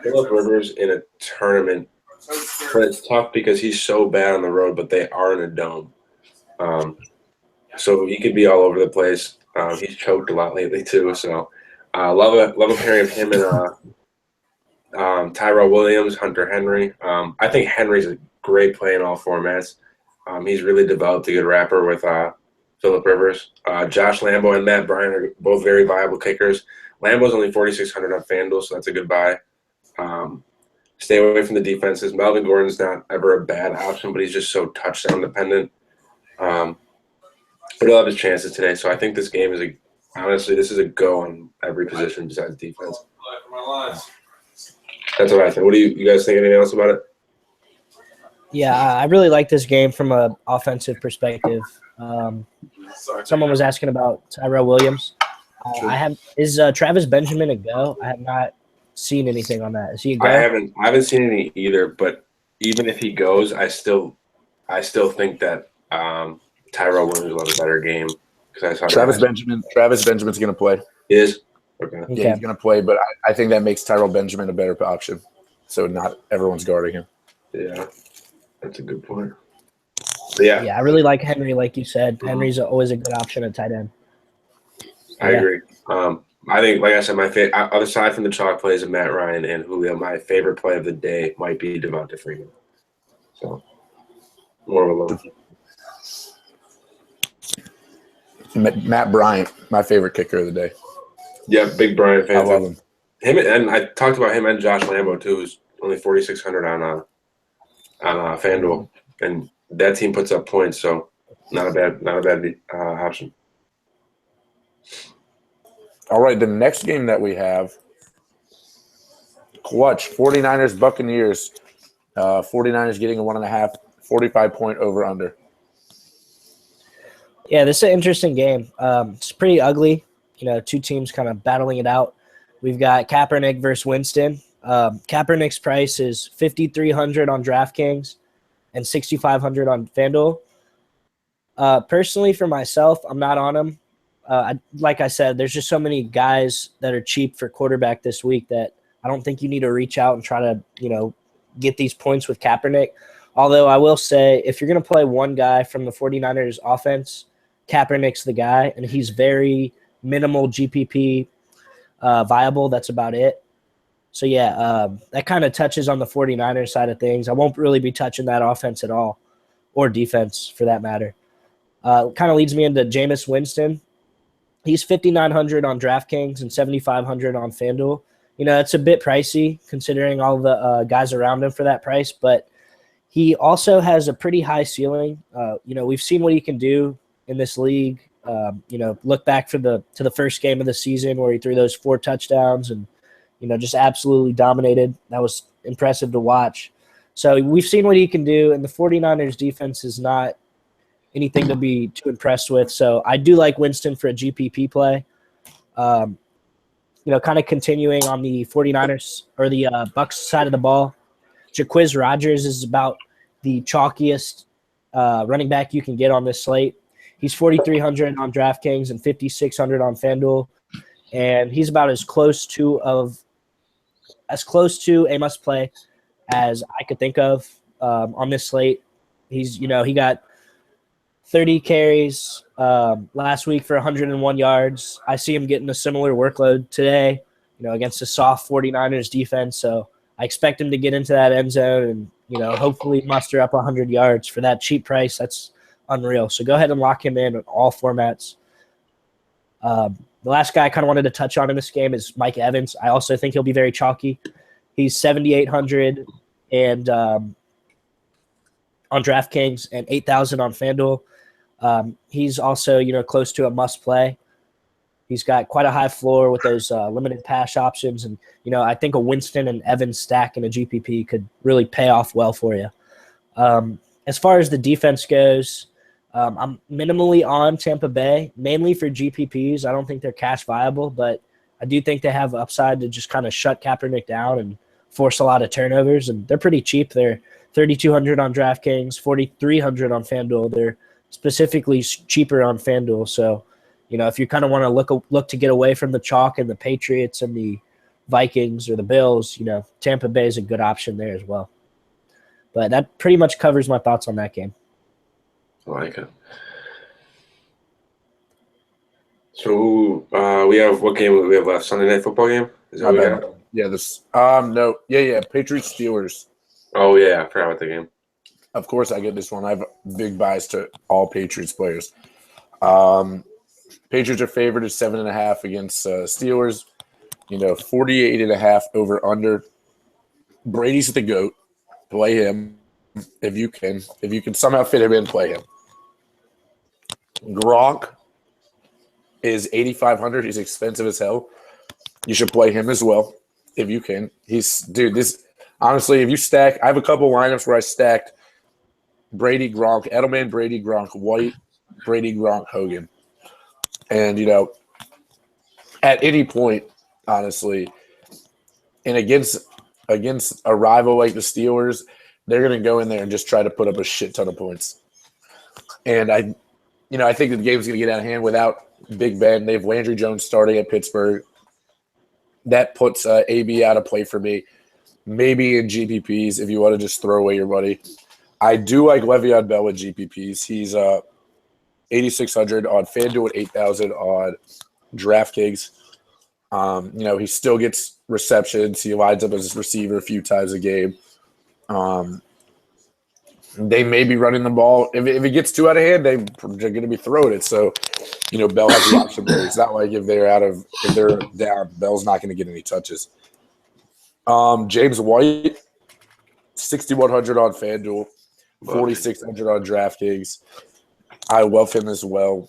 Phillip Rivers in a tournament, but it's tough because he's so bad on the road, but they are in a dome. So he could be all over the place. He's choked a lot lately too. So love a pairing of him and Tyrell Williams, Hunter Henry. I think Henry's a great play in all formats. He's really developed a good rapper with Phillip Rivers. Josh Lambo and Matt Bryan are both very viable kickers. Lambo's only 4,600 on FanDuel, so that's a good buy. Stay away from the defenses. Melvin Gordon's not ever a bad option, but he's just so touchdown dependent. But he'll have his chances today. So I think this game is honestly, this is a go on every position besides defense. That's what I think. What do you guys think? Anything else about it? Yeah, I really like this game from an offensive perspective. Someone was asking about Tyrell Williams. Is Travis Benjamin a go? I have not seen anything on that. Is he a go? I haven't seen any either, but even if he goes, I I still think that Tyrell Williams will have a better game because I saw Travis Benjamin's going to play. He is? Okay. Yeah, he's going to play, but I think that makes Tyrell Benjamin a better option. So not everyone's guarding him. Yeah, that's a good point. But yeah, I really like Henry, like you said. Henry's always a good option at tight end. I agree. I think, like I said, my favorite, aside from the chalk plays of Matt Ryan and Julio, my favorite play of the day might be Devonta Freeman. So, more of a low. Matt Bryant, my favorite kicker of the day. Yeah, big Bryant fan. I love him. And I talked about him and Josh Lambo too, who's only 4,600 on FanDuel, and that team puts up points, so not a bad option. All right, the next game that we have, clutch, 49ers, Buccaneers. 49ers getting a 1.5, 45-point over-under. Yeah, this is an interesting game. It's pretty ugly. Two teams kind of battling it out. We've got Kaepernick versus Winston. Kaepernick's price is $5,300 on DraftKings and $6,500 on FanDuel. Personally, for myself, I'm not on him. Like I said, there's just so many guys that are cheap for quarterback this week that I don't think you need to reach out and try to, get these points with Kaepernick. Although I will say, if you're going to play one guy from the 49ers offense, Kaepernick's the guy, and he's very minimal GPP viable. That's about it. So, that kind of touches on the 49ers side of things. I won't really be touching that offense at all, or defense for that matter. Kind of leads me into Jameis Winston. He's $5,900 on DraftKings and $7,500 on FanDuel. It's a bit pricey considering all the guys around him for that price, but he also has a pretty high ceiling. We've seen what he can do in this league. Look back to the first game of the season where he threw those 4 touchdowns and, just absolutely dominated. That was impressive to watch. So we've seen what he can do, and the 49ers defense is not anything to be too impressed with. So I do like Winston for a GPP play. Kind of continuing on the 49ers or the Bucs side of the ball, Jacquizz Rodgers is about the chalkiest running back you can get on this slate. He's $4,300 on DraftKings and $5,600 on FanDuel, and he's about as close to a must play as I could think of on this slate. He's he got 30 carries last week for 101 yards. I see him getting a similar workload today, against a soft 49ers defense. So I expect him to get into that end zone and, hopefully muster up 100 yards for that cheap price. That's unreal. So go ahead and lock him in all formats. The last guy I kind of wanted to touch on in this game is Mike Evans. I also think he'll be very chalky. He's $7,800 and on DraftKings and $8,000 on FanDuel. He's also, close to a must play. He's got quite a high floor with those limited pass options. And, I think a Winston and Evans stack in a GPP could really pay off well for you. As far as the defense goes, I'm minimally on Tampa Bay, mainly for GPPs. I don't think they're cash viable, but I do think they have upside to just kind of shut Kaepernick down and force a lot of turnovers. And they're pretty cheap. They're $3,200 on DraftKings, $4,300 on FanDuel. They're specifically cheaper on FanDuel. So, if you kind of want to look to get away from the chalk and the Patriots and the Vikings or the Bills, Tampa Bay is a good option there as well. But that pretty much covers my thoughts on that game. I like it. So we have what game do we have left? Sunday Night Football game? Is that what we have? Yeah, Patriots Steelers. Oh yeah, I forgot about the game. Of course, I get this one. I have a big bias to all Patriots players. Patriots are favored at 7.5 against Steelers. 48.5 over under. Brady's the GOAT. Play him if you can. If you can somehow fit him in, play him. Gronk is 8,500. He's expensive as hell. You should play him as well if you can. Honestly, if you stack, I have a couple lineups where I stacked Brady, Gronk, Edelman, Brady, Gronk, White, Brady, Gronk, Hogan. And, at any point, honestly, and against a rival like the Steelers, they're going to go in there and just try to put up a shit ton of points. And I think the game's going to get out of hand without Big Ben. They have Landry Jones starting at Pittsburgh. That puts AB out of play for me. Maybe in GPPs if you want to just throw away your money. I do like Le'Veon Bell with GPPs. He's 8,600 on FanDuel at 8,000 on DraftKings. He still gets receptions. He lines up as a receiver a few times a game. They may be running the ball. If it gets too out of hand, they're going to be throwing it. So, Bell has the option there. It's not like if they're down, Bell's not going to get any touches. James White, 6,100 on FanDuel, 4,600 on DraftKings. I love him as well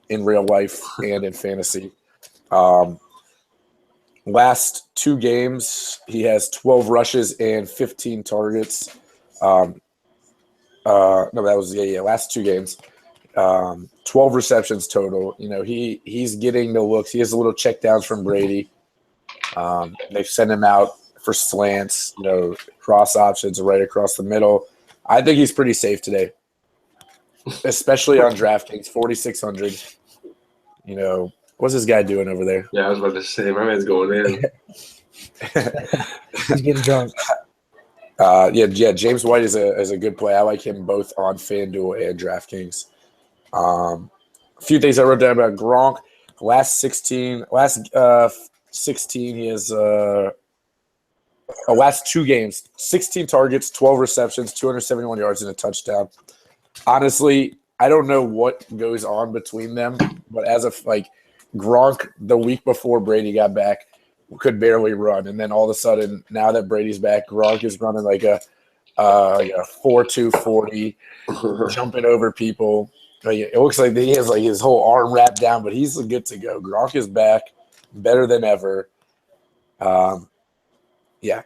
in real life and in fantasy. Last 2 games, he has 12 rushes and 15 targets. Last 2 games. 12 receptions total. He's getting the looks. He has a little check downs from Brady. They've sent him out for slants, cross options right across the middle. I think he's pretty safe today, especially on DraftKings, 4,600. What's this guy doing over there? Yeah, I was about to say, my man's going in. He's getting drunk. James White is a good play. I like him both on FanDuel and DraftKings. A few things I wrote down about Gronk. Last 16, he has last 2 games, 16 targets, 12 receptions, 271 yards, and a touchdown. Honestly, I don't know what goes on between them, but as of Gronk, the week before Brady got back, could barely run, and then all of a sudden, now that Brady's back, Gronk is running like a 4.2 40, jumping over people. It looks like he has his whole arm wrapped down, but he's good to go. Gronk is back, better than ever.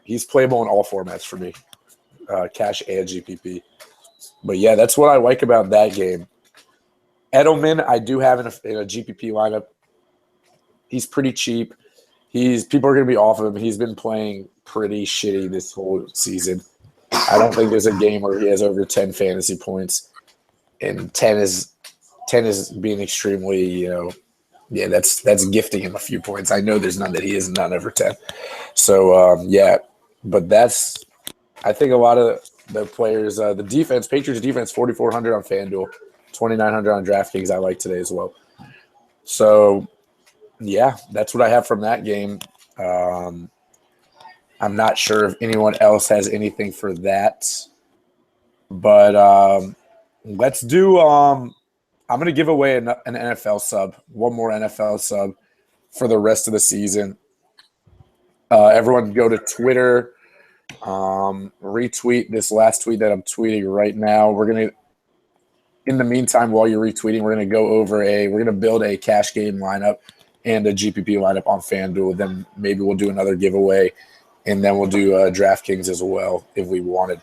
He's playable in all formats for me, cash and GPP. But yeah, that's what I like about that game. Edelman, I do have in a GPP lineup. He's pretty cheap. People are going to be off of him. He's been playing pretty shitty this whole season. I don't think there's a game where he has over 10 fantasy points, and 10 is being extremely, that's gifting him a few points. I know there's none that he is none over 10. So but I think a lot of the players, the defense, Patriots defense, 4,400 on FanDuel, 2,900 on DraftKings. I like today as well. So. Yeah, that's what I have from that game. I'm not sure if anyone else has anything for that, but let's do. I'm going to give away an NFL sub, one more NFL sub for the rest of the season. Everyone go to Twitter, retweet this last tweet that I'm tweeting right now. We're going to, in the meantime, while you're retweeting, we're going to build a cash game lineup and a GPP lineup on FanDuel. Then maybe we'll do another giveaway, and then we'll do DraftKings as well if we wanted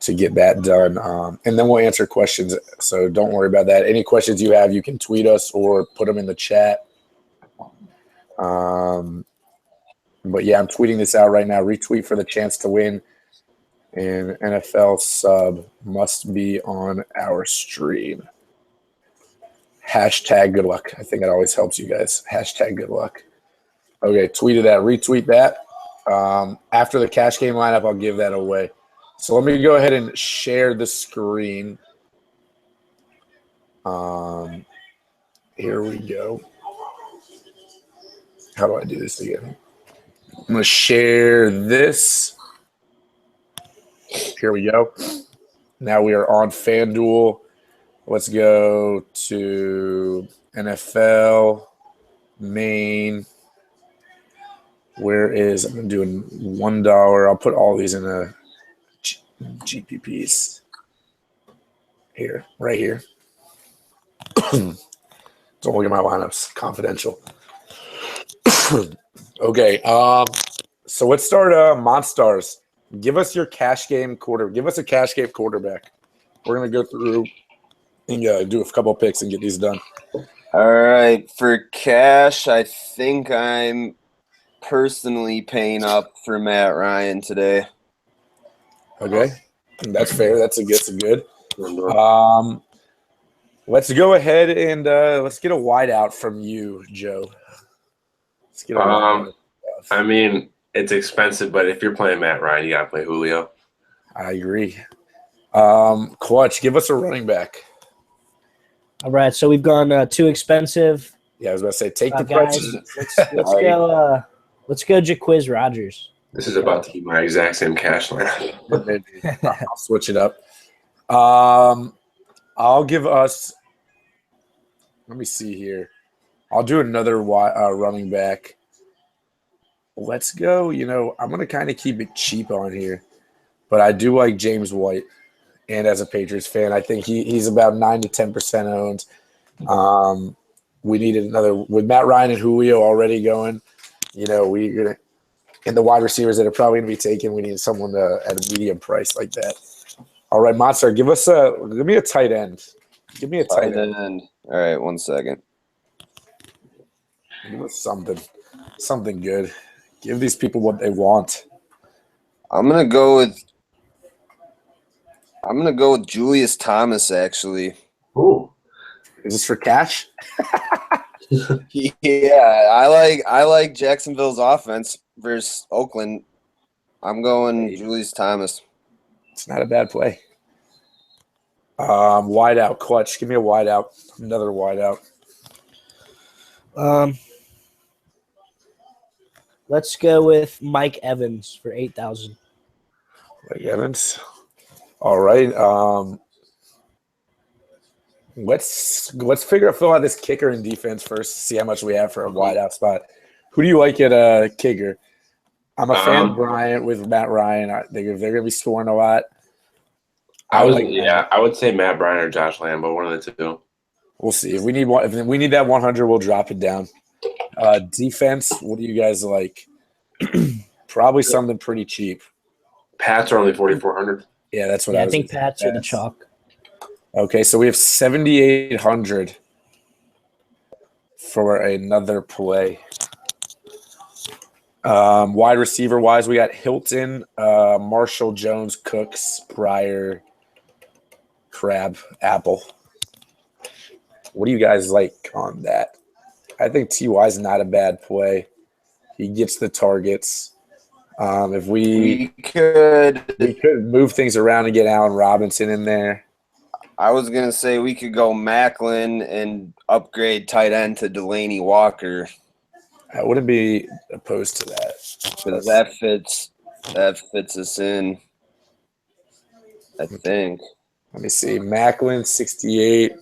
to get that done. And then we'll answer questions, so don't worry about that. Any questions you have, you can tweet us or put them in the chat. But yeah, I'm tweeting this out right now. Retweet for the chance to win an NFL sub. Must be on our stream. Hashtag good luck. I think it always helps you guys. Hashtag good luck. Okay, tweeted that. Retweet that. After the cash game lineup, I'll give that away. So let me go ahead and share the screen. Here we go. How do I do this again? I'm going to share this. Here we go. Now we are on FanDuel. Let's go to NFL, main. I'm doing $1. I'll put all these in a GPPs. Here, right here. Don't look at my lineups. Confidential. Okay. So let's start Monstars. Give us your cash game quarter. Give us a cash game quarterback. We're gonna go through and do a couple of picks and get these done. All right, for cash, I think I'm personally paying up for Matt Ryan today. Okay, that's fair. That's a good. And, Let's go ahead and let's get a wideout from you, Joe. Let's get a wideout. I mean, it's expensive, but if you're playing Matt Ryan, you gotta play Julio. I agree. Clutch, give us a running back. All right, so we've gone too expensive. Yeah, I was about to say, take the Guys, price. let's go. Let's go Jaquiz Rogers. This is about to be my exact same cash line. I'll switch it up. I'll give us. Let me see here. I'll do another running back. Let's go. I'm going to kind of keep it cheap on here, but I do like James White. And as a Patriots fan, I think he's about 9 to 10% owned. We needed another with Matt Ryan and Julio already going. And the wide receivers that are probably going to be taken, we need someone at a medium price like that. All right, Monster, give me a tight end. Give me a tight end. All right, 1 second. Give us something good. Give these people what they want. I'm gonna go with Julius Thomas. Actually, Ooh. Is this for cash? yeah, I like Jacksonville's offense versus Oakland. I'm going Julius Thomas. It's not a bad play. Wide out, Clutch. Give me a wide out. Another wide out. Let's go with Mike Evans for 8,000. Mike Evans. All right. Let's fill out this kicker and defense first. See how much we have for a wide out spot. Who do you like at kicker? I'm a fan of Bryant with Matt Ryan. They're going to be scoring a lot. I would say Matt Bryan or Josh Lambo, one of the two. We'll see. If we need that 100, we'll drop it down. Defense, what do you guys like? Probably something pretty cheap. Pats are only 4,400. Yeah, that's what I think Pats are the chalk. Okay, so we have 7,800 for another play. Wide receiver wise, we got Hilton, Marshall, Jones, Cooks, Pryor, Crab, Apple. What do you guys like on that? I think Ty is not a bad play. He gets the targets. If we could move things around and get Allen Robinson in there. I was gonna say we could go Macklin and upgrade tight end to Delaney Walker. I wouldn't be opposed to that. Because that fits us in, I think. Let me see. Macklin 68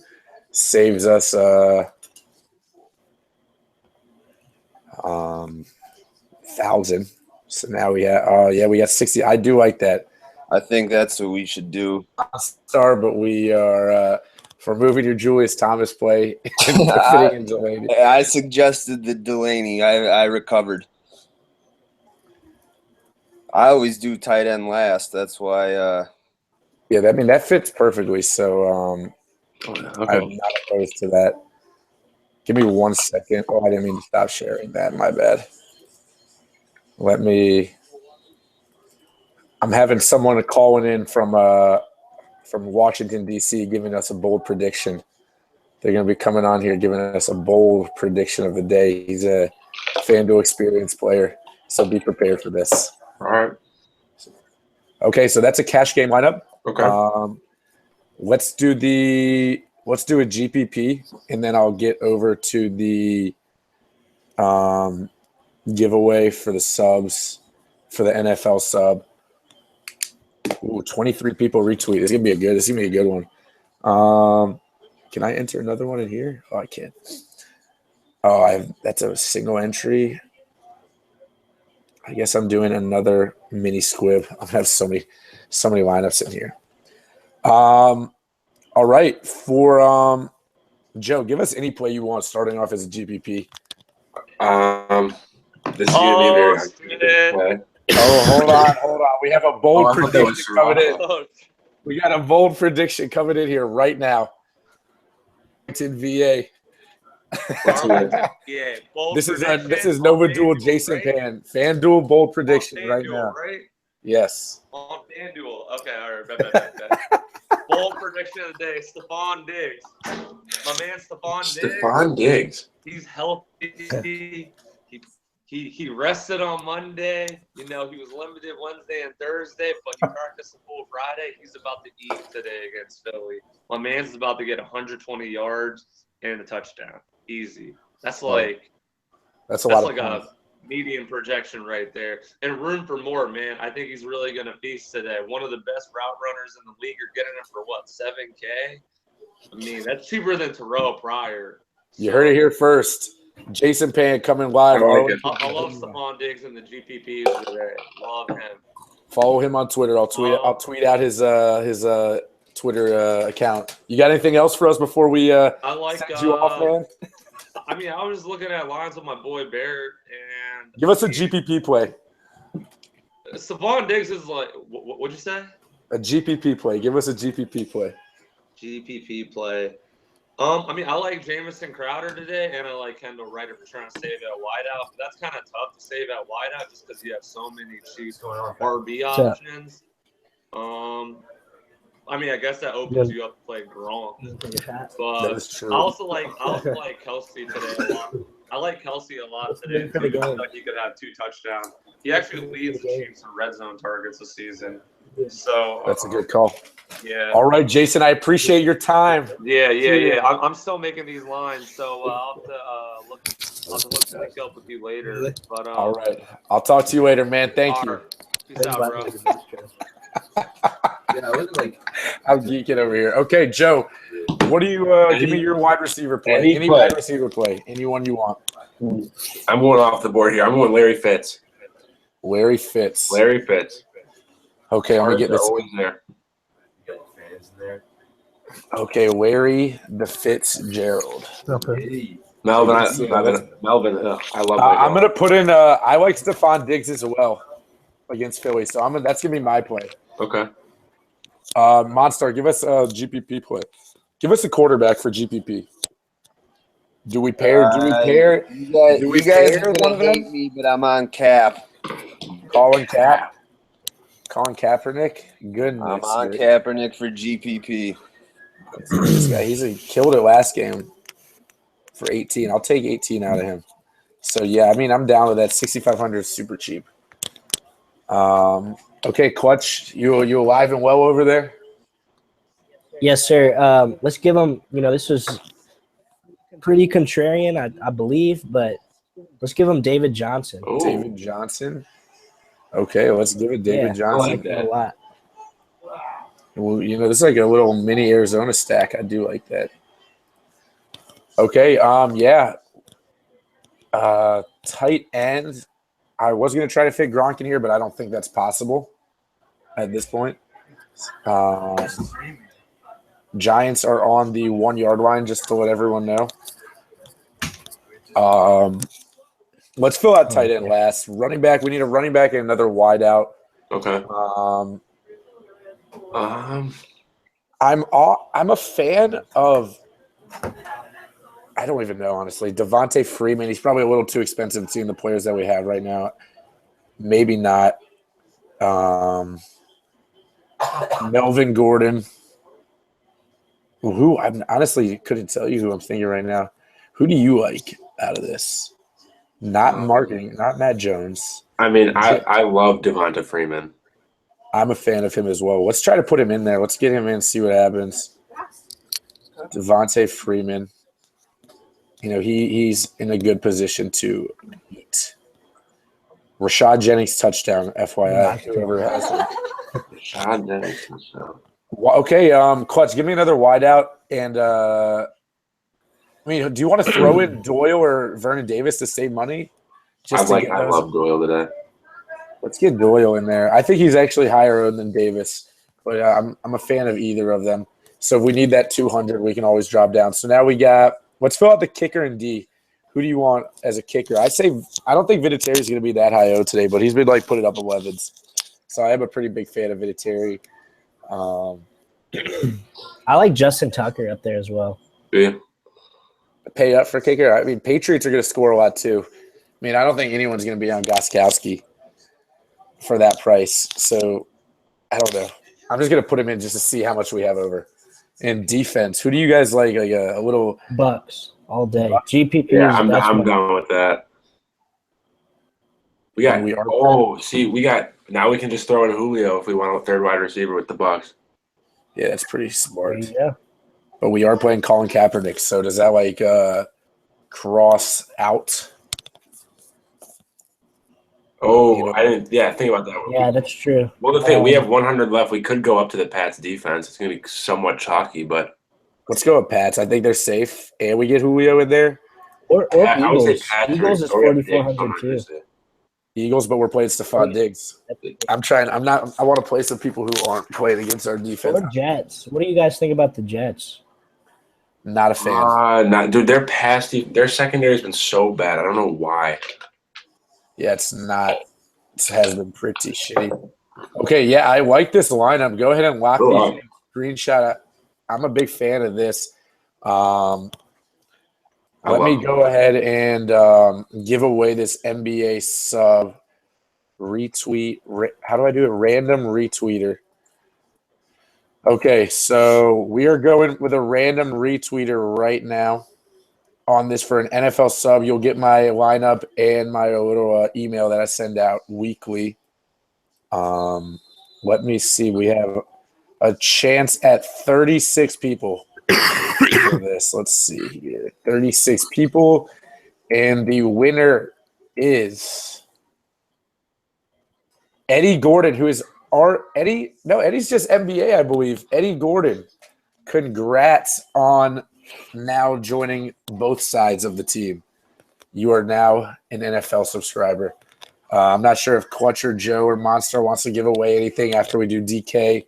saves us 1,000. So now we got 60. I do like that. I think that's what we should do. But we are for moving your Julius Thomas play and fitting in Delaney. I suggested the Delaney. I recovered. I always do tight end last. That's why. Yeah, that fits perfectly. So Okay. I'm not opposed to that. Give me 1 second. Oh, I didn't mean to stop sharing that. My bad. I'm having someone calling in from Washington, D.C., giving us a bold prediction. They're going to be coming on here giving us a bold prediction of the day. He's a FanDuel experience player, so be prepared for this. All right. Okay, so that's a cash game lineup. Okay. Let's do a GPP, and then I'll get over to the giveaway for the subs, for the NFL sub. Ooh, 23 people retweet. This is gonna be a good one. Can I enter another one in here? Oh, I can't. Oh, that's a single entry. I guess I'm doing another mini squib. I have so many lineups in here. All right, for Joe, give us any play you want starting off as a GPP. This is gonna be a very unpredictable play. Oh, hold on. We have a bold prediction coming in. Oh, We got a bold prediction coming in here right now. It's in VA. yeah. Bold This is prediction this is on Nova Duel FanDuel, Jason right? Pan. FanDuel bold prediction On right FanDuel, now. Right? Yes. On FanDuel. Okay, all right. Bet. Bold prediction of the day, Stephon Diggs. My man Stephon Diggs. Stephon Diggs. He's healthy. He rested on Monday. You know, he was limited Wednesday and Thursday, but he practiced the full Friday. He's about to eat today against Philly. My man's about to get 120 yards and a touchdown. Easy. That's like a median projection right there. And room for more, man. I think he's really going to feast today. One of the best route runners in the league. You're getting him for what, $7K? I mean, that's cheaper than Terrell Pryor. You heard it here first. Jason Pan coming live. I love Stephon Diggs and the GPPs today. Love him. Follow him on Twitter. I'll tweet out his Twitter account. You got anything else for us before we send you off, man? I mean, I was looking at lines with my boy Barrett, and give us a GPP play. Stephon Diggs is like, what'd you say? A GPP play. Give us a GPP play. GPP play. I mean, I like Jamison Crowder today, and I like Kendall Wright if we're trying to save at wideout. But that's kind of tough to save at wideout just because you have so many cheap RB options. I mean, I guess that opens you up to play Gronk. But that is true. I also like Kelsey today a lot. I like Kelsey a lot today. I feel like he could have 2 touchdowns. He actually leads the Chiefs in red zone targets this season. So that's a good call. Yeah. All right, Jason, I appreciate your time. Yeah. I'm still making these lines, so I'll have to look to link up with you later. But all right, I'll talk to you later, man. Thank you. Peace out, bro. I'm geeking over here. Okay, Joe, what do you give me your wide receiver play? Any wide receiver play? Anyone you want? I'm going off the board here. I'm going Larry Fitz. Larry Fitz. Okay, I'm gonna get this. Always there. Okay, Larry the Fitzgerald. Okay. Melvin. I love. I'm gonna put in. I like Stephon Diggs as well against Philly, so that's gonna be my play. Okay. Monstar, give us a GPP play. Give us a quarterback for GPP. Do we pair? You guys are gonna hate me, but I'm on Cap. Colin Kaepernick. Goodness. I'm on Kaepernick for GPP. This guy, he killed it last game for 18. I'll take 18 out of him. So yeah, I mean, I'm down with that. 6,500 is super cheap. Okay, Clutch, you alive and well over there? Yes, sir. Let's give him. This was pretty contrarian, I believe, but let's give him David Johnson. Ooh. David Johnson. Okay, let's give it David Johnson. I like that a lot. Well, this is like a little mini Arizona stack. I do like that. Okay, tight end. I was going to try to fit Gronk in here, but I don't think that's possible at this point. Giants are on the 1 yard line, just to let everyone know. Let's fill out tight end last. Running back, we need a running back and another wide out. Okay. I'm a fan of I don't even know, honestly. Devontae Freeman, he's probably a little too expensive seeing the players that we have right now. Maybe not. Melvin Gordon. Who I honestly couldn't tell you who I'm thinking right now. Who do you like out of this? Not marketing, not Matt Jones. I mean, I love Devonta Freeman. I'm a fan of him as well. Let's try to put him in there. Let's get him in and see what happens. Devontae Freeman. He's in a good position to eat. Rashad Jennings touchdown, FYI. Whoever has him. Rashad Jennings touchdown. Okay, Clutch, give me another wideout. And, do you want to throw in Doyle or Vernon Davis to save money? I love Doyle today. Let's get Doyle in there. I think he's actually higher than Davis, but I'm a fan of either of them. So if we need that 200, we can always drop down. So now let's fill out the kicker and D. Who do you want as a kicker? I don't think Vinatieri's going to be that high today, but he's been putting up 11s. So I am a pretty big fan of Vinatieri. I like Justin Tucker up there as well. Yeah. Pay up for kicker. I mean, Patriots are going to score a lot too. I mean, I don't think anyone's going to be on Gostkowski. for that price. So I don't know. I'm just gonna put him in just to see how much we have over. In defense, who do you guys like? Like a little Bucks all day. GPPs. Yeah, I'm that's I'm my- down with that. We got. We are- we got. Now we can just throw in Julio if we want a third wide receiver with the Bucks. Yeah, that's pretty There smart. you go. But we are playing Colin Kaepernick, so does that like cross out? Oh, You know- I didn't. Yeah, think about that. Yeah, that's true. Well, the thing we have 100 left. We could go up to the Pats defense. It's gonna be somewhat chalky, but Let's go with Pats. I think they're safe, and we get Julio in there. Or I would say Eagles. Pats Eagles is or 4,400 Diggs, too. Eagles, but we're playing Stephon Diggs. I'm trying. I'm not. I want to play some people who aren't playing against our defense. Or Jets. What do you guys think about the Jets? Not a fan. Not dude. Their secondary has been so bad. I don't know why. Yeah, it's not. It has been pretty shitty. Okay, yeah, I like this lineup. Go ahead and lock Cool. these in. Screenshot. I'm a big fan of this. Let me go ahead and give away this NBA sub retweet. How do I do it? Random retweeter. Okay, so we are going with a random retweeter right now on this for an NFL sub. You'll get my lineup and my little email that I send out weekly. Let me see. We have a chance at 36 people for this. Let's see here. 36 people. And the winner is Eddie Gordon, who is Eddie's just NBA, I believe. Eddie Gordon. Congrats on now joining both sides of the team. You are now an NFL subscriber. I'm not sure if Clutch or Joe or Monster wants to give away anything after we do DK.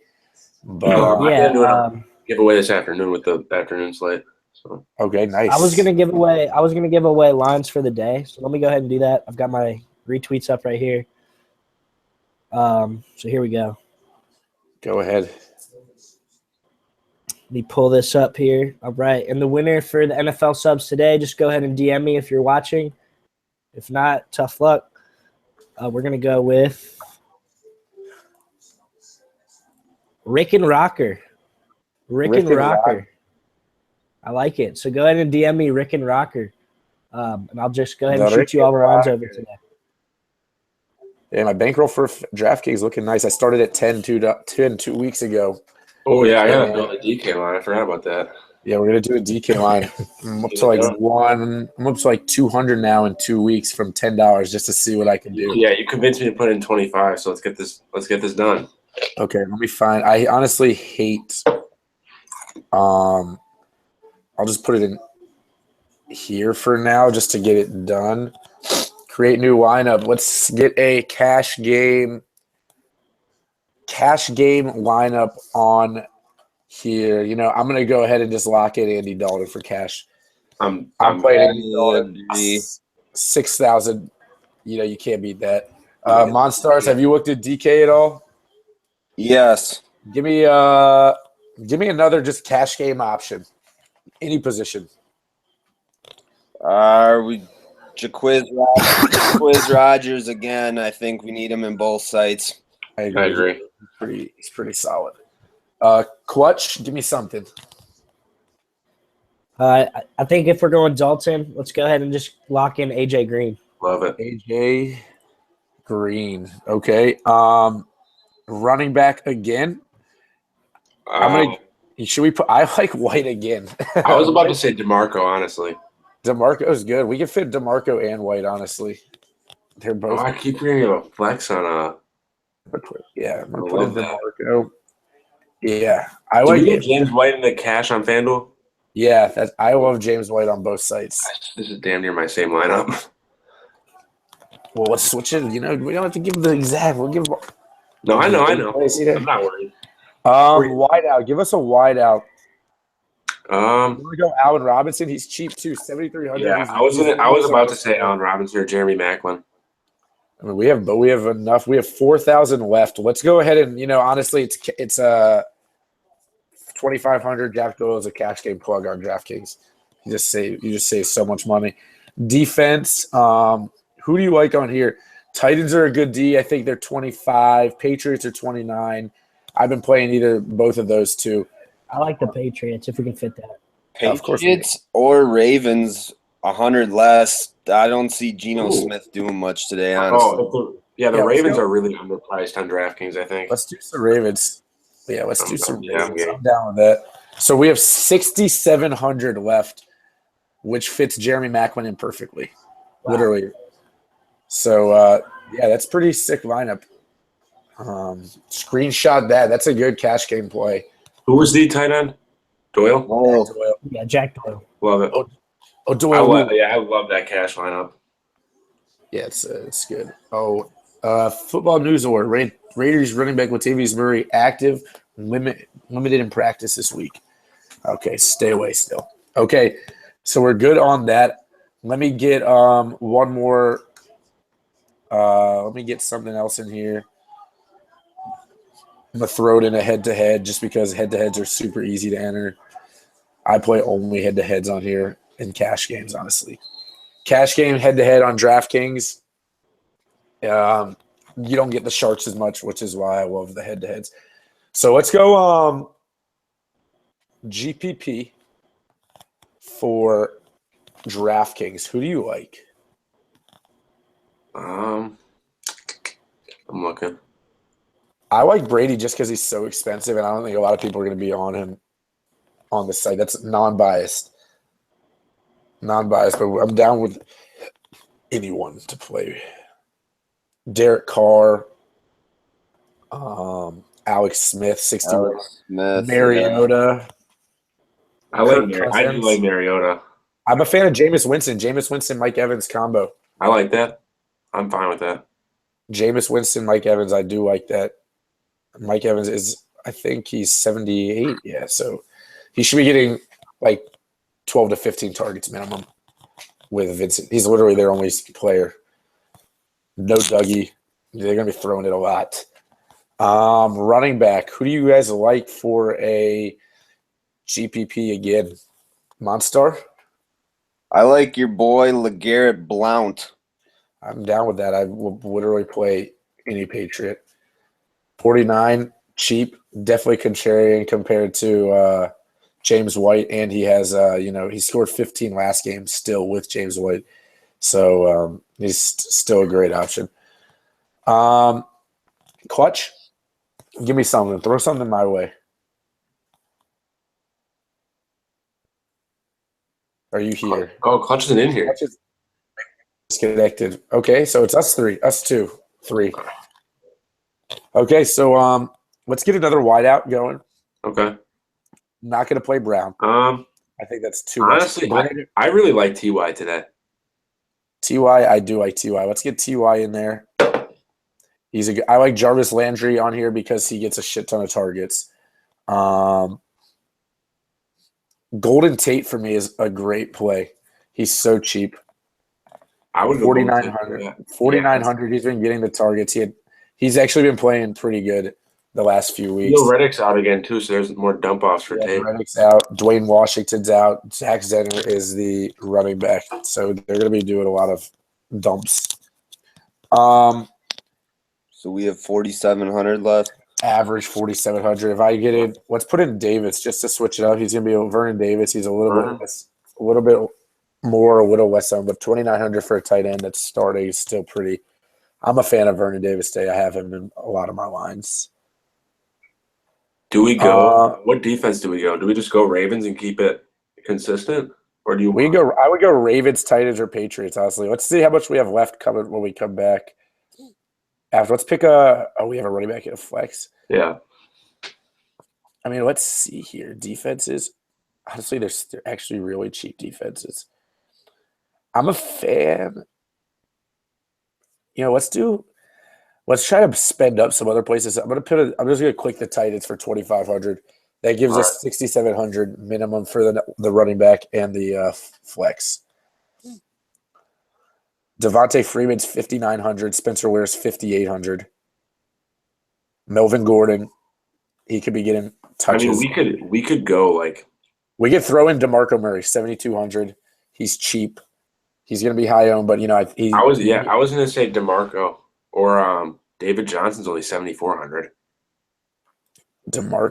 But I can do a giveaway this afternoon with the afternoon slate. So okay, nice. I was gonna give away lines for the day. So let me go ahead and do that. I've got my retweets up right here. So here we go. Go ahead. Let me pull this up here. All right. And the winner for the NFL subs today, just go ahead and DM me if you're watching. If not, tough luck. We're going to go with Rick and Rocker. Rick and Rocker. I like it. So go ahead and DM me Rick and Rocker. And I'll just go ahead and shoot you all the lines over today. Yeah, my bankroll for DraftKings is looking nice. I started at 10 2 weeks ago. Oh, yeah, I got to build a DK line. I forgot about that. Yeah, we're gonna do a DK line. I'm up to like 200 now in 2 weeks from $10 just to see what I can do. Yeah, you convinced me to put in 25, so let's get this done. Okay, let me find. I honestly hate. I'll just put it in here for now just to get it done. Create new lineup. Let's get a cash game lineup on here. You know, I'm going to go ahead and just lock in Andy Dalton for cash. I'm playing Andy Dalton. 6,000. You know, you can't beat that. Monstars, have you looked at DK at all? Yes. Give me another just cash game option. Any position. We Jaquiz Rogers again. I think we need him in both sites. I agree. He's pretty solid. Clutch, give me something. I think if we're going Dalton, let's go ahead and just lock in AJ Green. Love it. AJ Green. Okay. Running back again. Should we put? I like White again. I was about to say DeMarco, honestly. DeMarco's good. We can fit DeMarco and White, honestly. They're both. I keep hearing you a flex on Yeah, I'm gonna I put in love that. DeMarco. Yeah, I Did like we get James White in the cash on FanDuel? Yeah, I love James White on both sites. This is damn near my same lineup. Well, let's switch it. You know, we don't have to give the exact. We'll give. No, I know. Yeah. I'm not worried. Wide out. Give us a wide out. You Um, want to go Allen Robinson? He's cheap too, 7,300. yeah, I was about to say Allen Robinson or Jeremy Maclin. I mean, we have enough. We have 4,000 left. Let's go ahead and honestly, it's 2,500. Jack Doyle is a cash game plug on DraftKings. You just save so much money. Defense. Who do you like on here? Titans are a good D. I think they're 25. Patriots are 29. I've been playing both of those two. I like the Patriots if we can fit that. Of course we do. Patriots or Ravens, 100 less. I don't see Geno Ooh. Smith doing much today, honestly. The Yeah, let's Ravens go. are really underpriced on DraftKings, I think. Let's do some Ravens. Yeah, let's do some Yeah, Ravens. okay. I'm down with that. So we have 6,700 left, which fits Jeremy Macklin perfectly, literally. So, yeah, that's pretty sick lineup. Screenshot that. That's a good cash game play. Who was the tight end? Doyle? Oh, Doyle. Yeah, Jack Doyle. Love it. Oh, Doyle. I love that cash lineup. Yeah, it's good. Oh, football news alert. Raiders running back Latavius Murray active, limited in practice this week. Okay, stay away still. Okay, so we're good on that. Let me get one more. Let me get something else in here. I'm going to throw it in a head-to-head just because head-to-heads are super easy to enter. I play only head-to-heads on here in cash games, honestly. Cash game head-to-head on DraftKings, you don't get the sharks as much, which is why I love the head-to-heads. So let's go GPP for DraftKings. Who do you like? I'm looking. I like Brady just because he's so expensive, and I don't think a lot of people are going to be on him on the site. That's non-biased. But I'm down with anyone to play. Derek Carr, Alex Smith, 61. Alex Smith, Mariota. I do like Mariota. I'm a fan of Jameis Winston. Jameis Winston, Mike Evans combo. I like that. I'm fine with that. Jameis Winston, Mike Evans, I do like that. Mike Evans is, I think he's 78. Yeah, so he should be getting like 12 to 15 targets minimum with Vincent. He's literally their only player. No Dougie. They're going to be throwing it a lot. Running back. Who do you guys like for a GPP again? Monstar? I like your boy LeGarrette Blount. I'm down with that. I will literally play any Patriot. 49, cheap, definitely contrarian compared to James White, and he has, he scored 15 last game still with James White, so he's still a great option. Clutch, give me something. Throw something my way. Are you here? Oh, Clutch isn't in here. Clutch is disconnected. Okay, so it's us three, three. Okay, so let's get another wideout going. Okay. Not going to play Brown. I think that's too much. Honestly, I really like Ty today. Ty, I do like Ty. Let's get Ty in there. I like Jarvis Landry on here because he gets a shit ton of targets. Golden Tate for me is a great play. He's so cheap. I would 4,900. 4,900. He's been getting the targets. He's actually been playing pretty good the last few weeks. Reddick's out again too, so there's more dump offs for Tate. Reddick's out. Dwayne Washington's out. Zach Zenner is the running back, so they're going to be doing a lot of dumps. So we have 4,700 left. Average 4,700. If I get it, let's put in Davis just to switch it up. He's going to be Vernon Davis. He's a little bit more, a little less on, but 2,900 for a tight end that's starting is still pretty. I'm a fan of Vernon Davis today. I have him in a lot of my lines. Do we go? What defense do we go? Do we just go Ravens and keep it consistent, or do you? I would go Ravens, Titans, or Patriots. Honestly, let's see how much we have left coming when we come back. Let's pick we have a running back in a flex. Yeah. I mean, let's see here. Defenses. Honestly, they're actually really cheap defenses. I'm a fan. Let's try to spend up some other places. I'm just gonna click the Titans for 2,500. That gives us 6,700 minimum for the running back and the flex. Devontae Freeman's 5,900. Spencer Ware's 5,800. Melvin Gordon, he could be getting touches. I mean, we could go like we could throw in DeMarco Murray, 7,200. He's cheap. He's going to be high owned, but I was going to say DeMarco. Or David Johnson's only 7,400.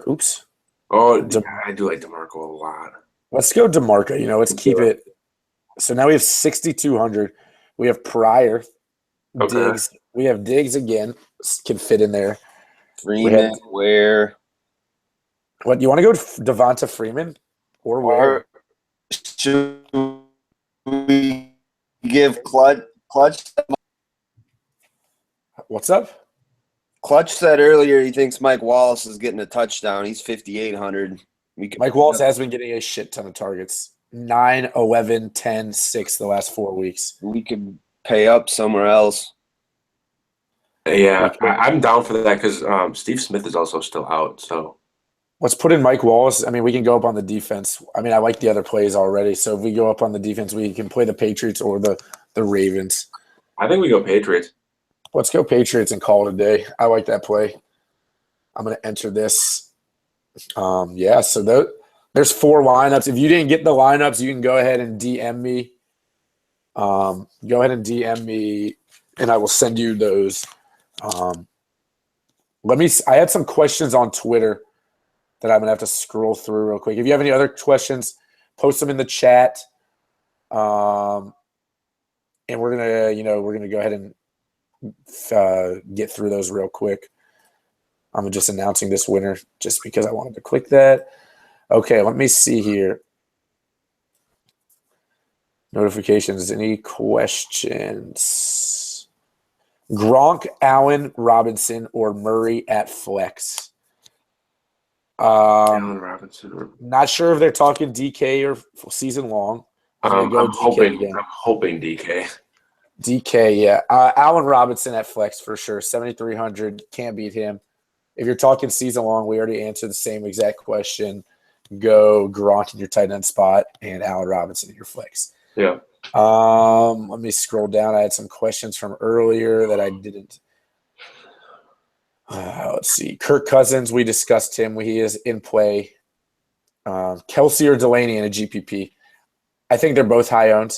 Oops. Oh, I do like DeMarco a lot. Let's go DeMarco. Let's keep it. So now we have 6,200. We have Pryor, Okay. Diggs. We have Diggs again. Can fit in there. Freeman, Ware. What, you want to go Devonta Freeman or Ware? Or should we give Clutch? What's up? Clutch said earlier he thinks Mike Wallace is getting a touchdown. He's 5,800. Mike Wallace has been getting a shit ton of targets. 9, 11, 10, 6 the last 4 weeks. We could pay up somewhere else. Yeah, I'm down for that because Steve Smith is also still out. So let's put in Mike Wallace. I mean, we can go up on the defense. I mean, I like the other plays already. So if we go up on the defense, we can play the Patriots or the Ravens. I think we go Patriots. Let's go Patriots and call it a day. I like that play. I'm going to enter this. Yeah, so there's 4 lineups. If you didn't get the lineups, you can go ahead and DM me. Go ahead and DM me, and I will send you those. I had some questions on Twitter that I'm going to have to scroll through real quick. If you have any other questions, post them in the chat. And we're going to go ahead and get through those real quick. I'm just announcing this winner just because I wanted to click that. Okay, let me see here. Notifications. Any questions? Gronk, Allen, Robinson, or Murray at flex? Allen Robinson. Not sure if they're talking DK or season long. I'm hoping DK. DK, yeah. Allen Robinson at flex for sure. 7,300. Can't beat him. If you're talking season long, we already answered the same exact question. Go Gronk in your tight end spot and Allen Robinson in your flex. Yeah. Let me scroll down. I had some questions from earlier that I didn't. Let's see. Kirk Cousins, we discussed him. He is in play. Kelsey or Delaney in a GPP. I think they're both higher owned.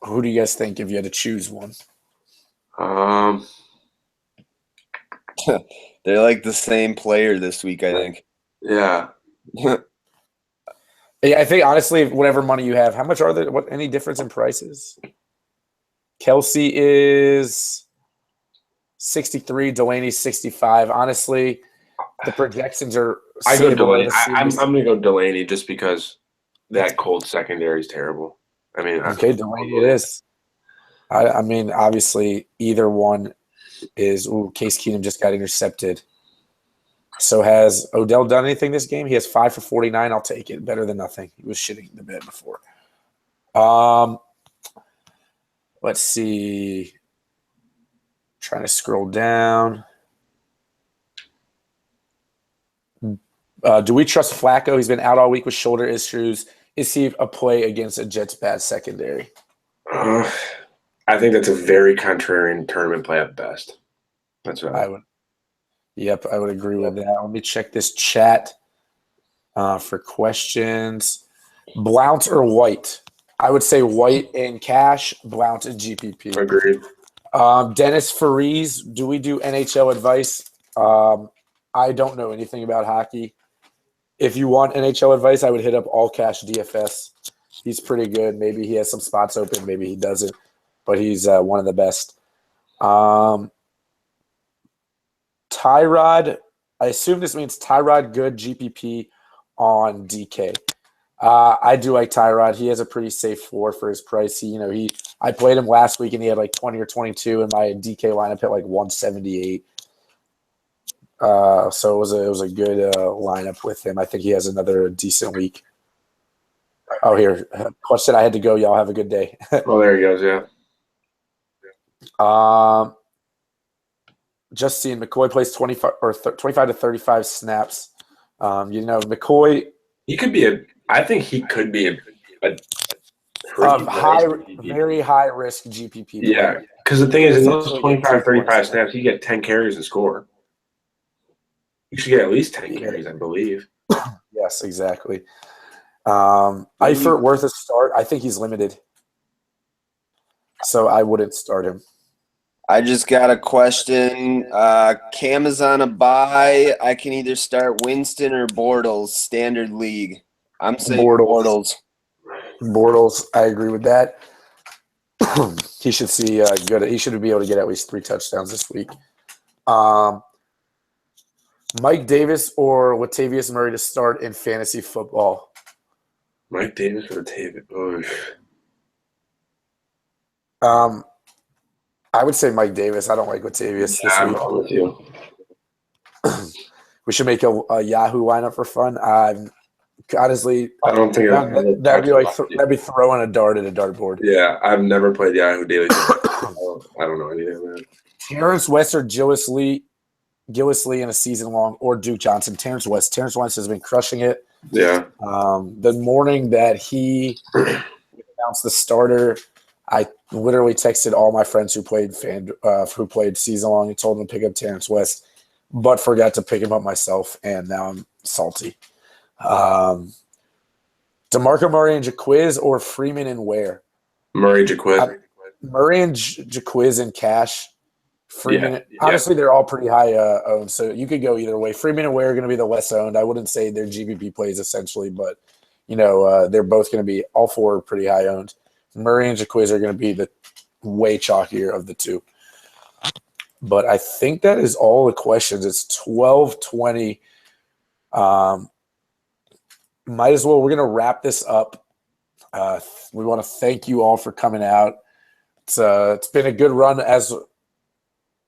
Who do you guys think if you had to choose one? They're like the same player this week, I think. Yeah. Yeah, I think honestly, whatever money you have, how much are there? What any difference in prices? Kelsey is 63, Delaney's 65. Honestly, the projections are. I go Delaney. I'm going to go Delaney just because that cold secondary is terrible. I mean, okay, Delaney it is. I mean, obviously, either one is. Case Keenum just got intercepted. So has Odell done anything this game? He has 5 for 49. I'll take it. Better than nothing. He was shitting the bed before. Let's see. Trying to scroll down. Do we trust Flacco? He's been out all week with shoulder issues. Is he a play against a Jets bad secondary? I think that's a very contrarian tournament play at best. That's what I would. Yep, I would agree with that. Let me check this chat for questions. Blount or White? I would say White in cash, Blount in GPP. Agreed. Dennis Faries, do we do NHL advice? I don't know anything about hockey. If you want NHL advice, I would hit up All Cash DFS. He's pretty good. Maybe he has some spots open. Maybe he doesn't. But he's one of the best. Tyrod, I assume this means Tyrod good GPP on DK. I do like Tyrod. He has a pretty safe floor for his price. I played him last week and he had like 20 or 22, and my DK lineup hit like 178. So it was a good lineup with him. I think he has another decent week. Oh, here. Question, I had to go. Y'all have a good day. Oh, there he goes, yeah. Just seeing McCoy plays 25 to 35 snaps. McCoy. He could be I think he could be a very high risk GPP. Yeah, because the thing is, in those 25, 35 snaps, you get 10 carries and score. You should get at least 10 carries, I believe. Yes, exactly. Eifert worth a start. I think he's limited. so I wouldn't start him. I just got a question. Cam is on a bye. I can either start Winston or Bortles, standard league. I'm saying Bortles. Bortles, I agree with that. He should see good. He should be able to get at least 3 touchdowns this week. Mike Davis or Latavius Murray to start in fantasy football? Mike Davis or Latavius? I would say Mike Davis. I don't like Latavius this I'm week. wrong with you. We should make a Yahoo lineup for fun. Honestly, I don't think that'd be like that'd be throwing a dart at a dartboard. Yeah, I've never played Yahoo Daily. I don't know anything about it. Terrence West or Gillis Lee in a season long, or Duke Johnson. Terrence West has been crushing it. Yeah. The morning that he announced the starter, I literally texted all my friends who played season long and told them to pick up Terrence West, but forgot to pick him up myself, and now I'm salty. DeMarco Murray and Jaquiz or Freeman and Ware? Murray, Jaquiz. Murray and Jaquiz in cash. Freeman, honestly, they're all pretty high owned, so you could go either way. Freeman and Ware are going to be the less owned. I wouldn't say they're GPP plays essentially, but they're both going to be all 4 pretty high owned. Murray and Jaquiz are going to be the way chalkier of the 2. But I think that is all the questions. It's 12:20. Might as well. We're going to wrap this up. We want to thank you all for coming out. It's been a good run as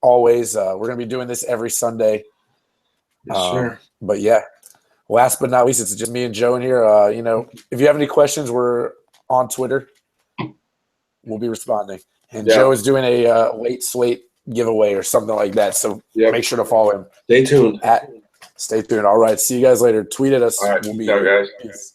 always. We're going to be doing this every Sunday. Sure. But yeah, last but not least, it's just me and Joe in here. If you have any questions, we're on Twitter. We'll be responding. And Joe is doing a late slate giveaway or something like that. So make sure to follow him. Stay tuned. Stay tuned. All right. See you guys later. Tweet at us. All right. We'll be Ciao, here. guys. Peace.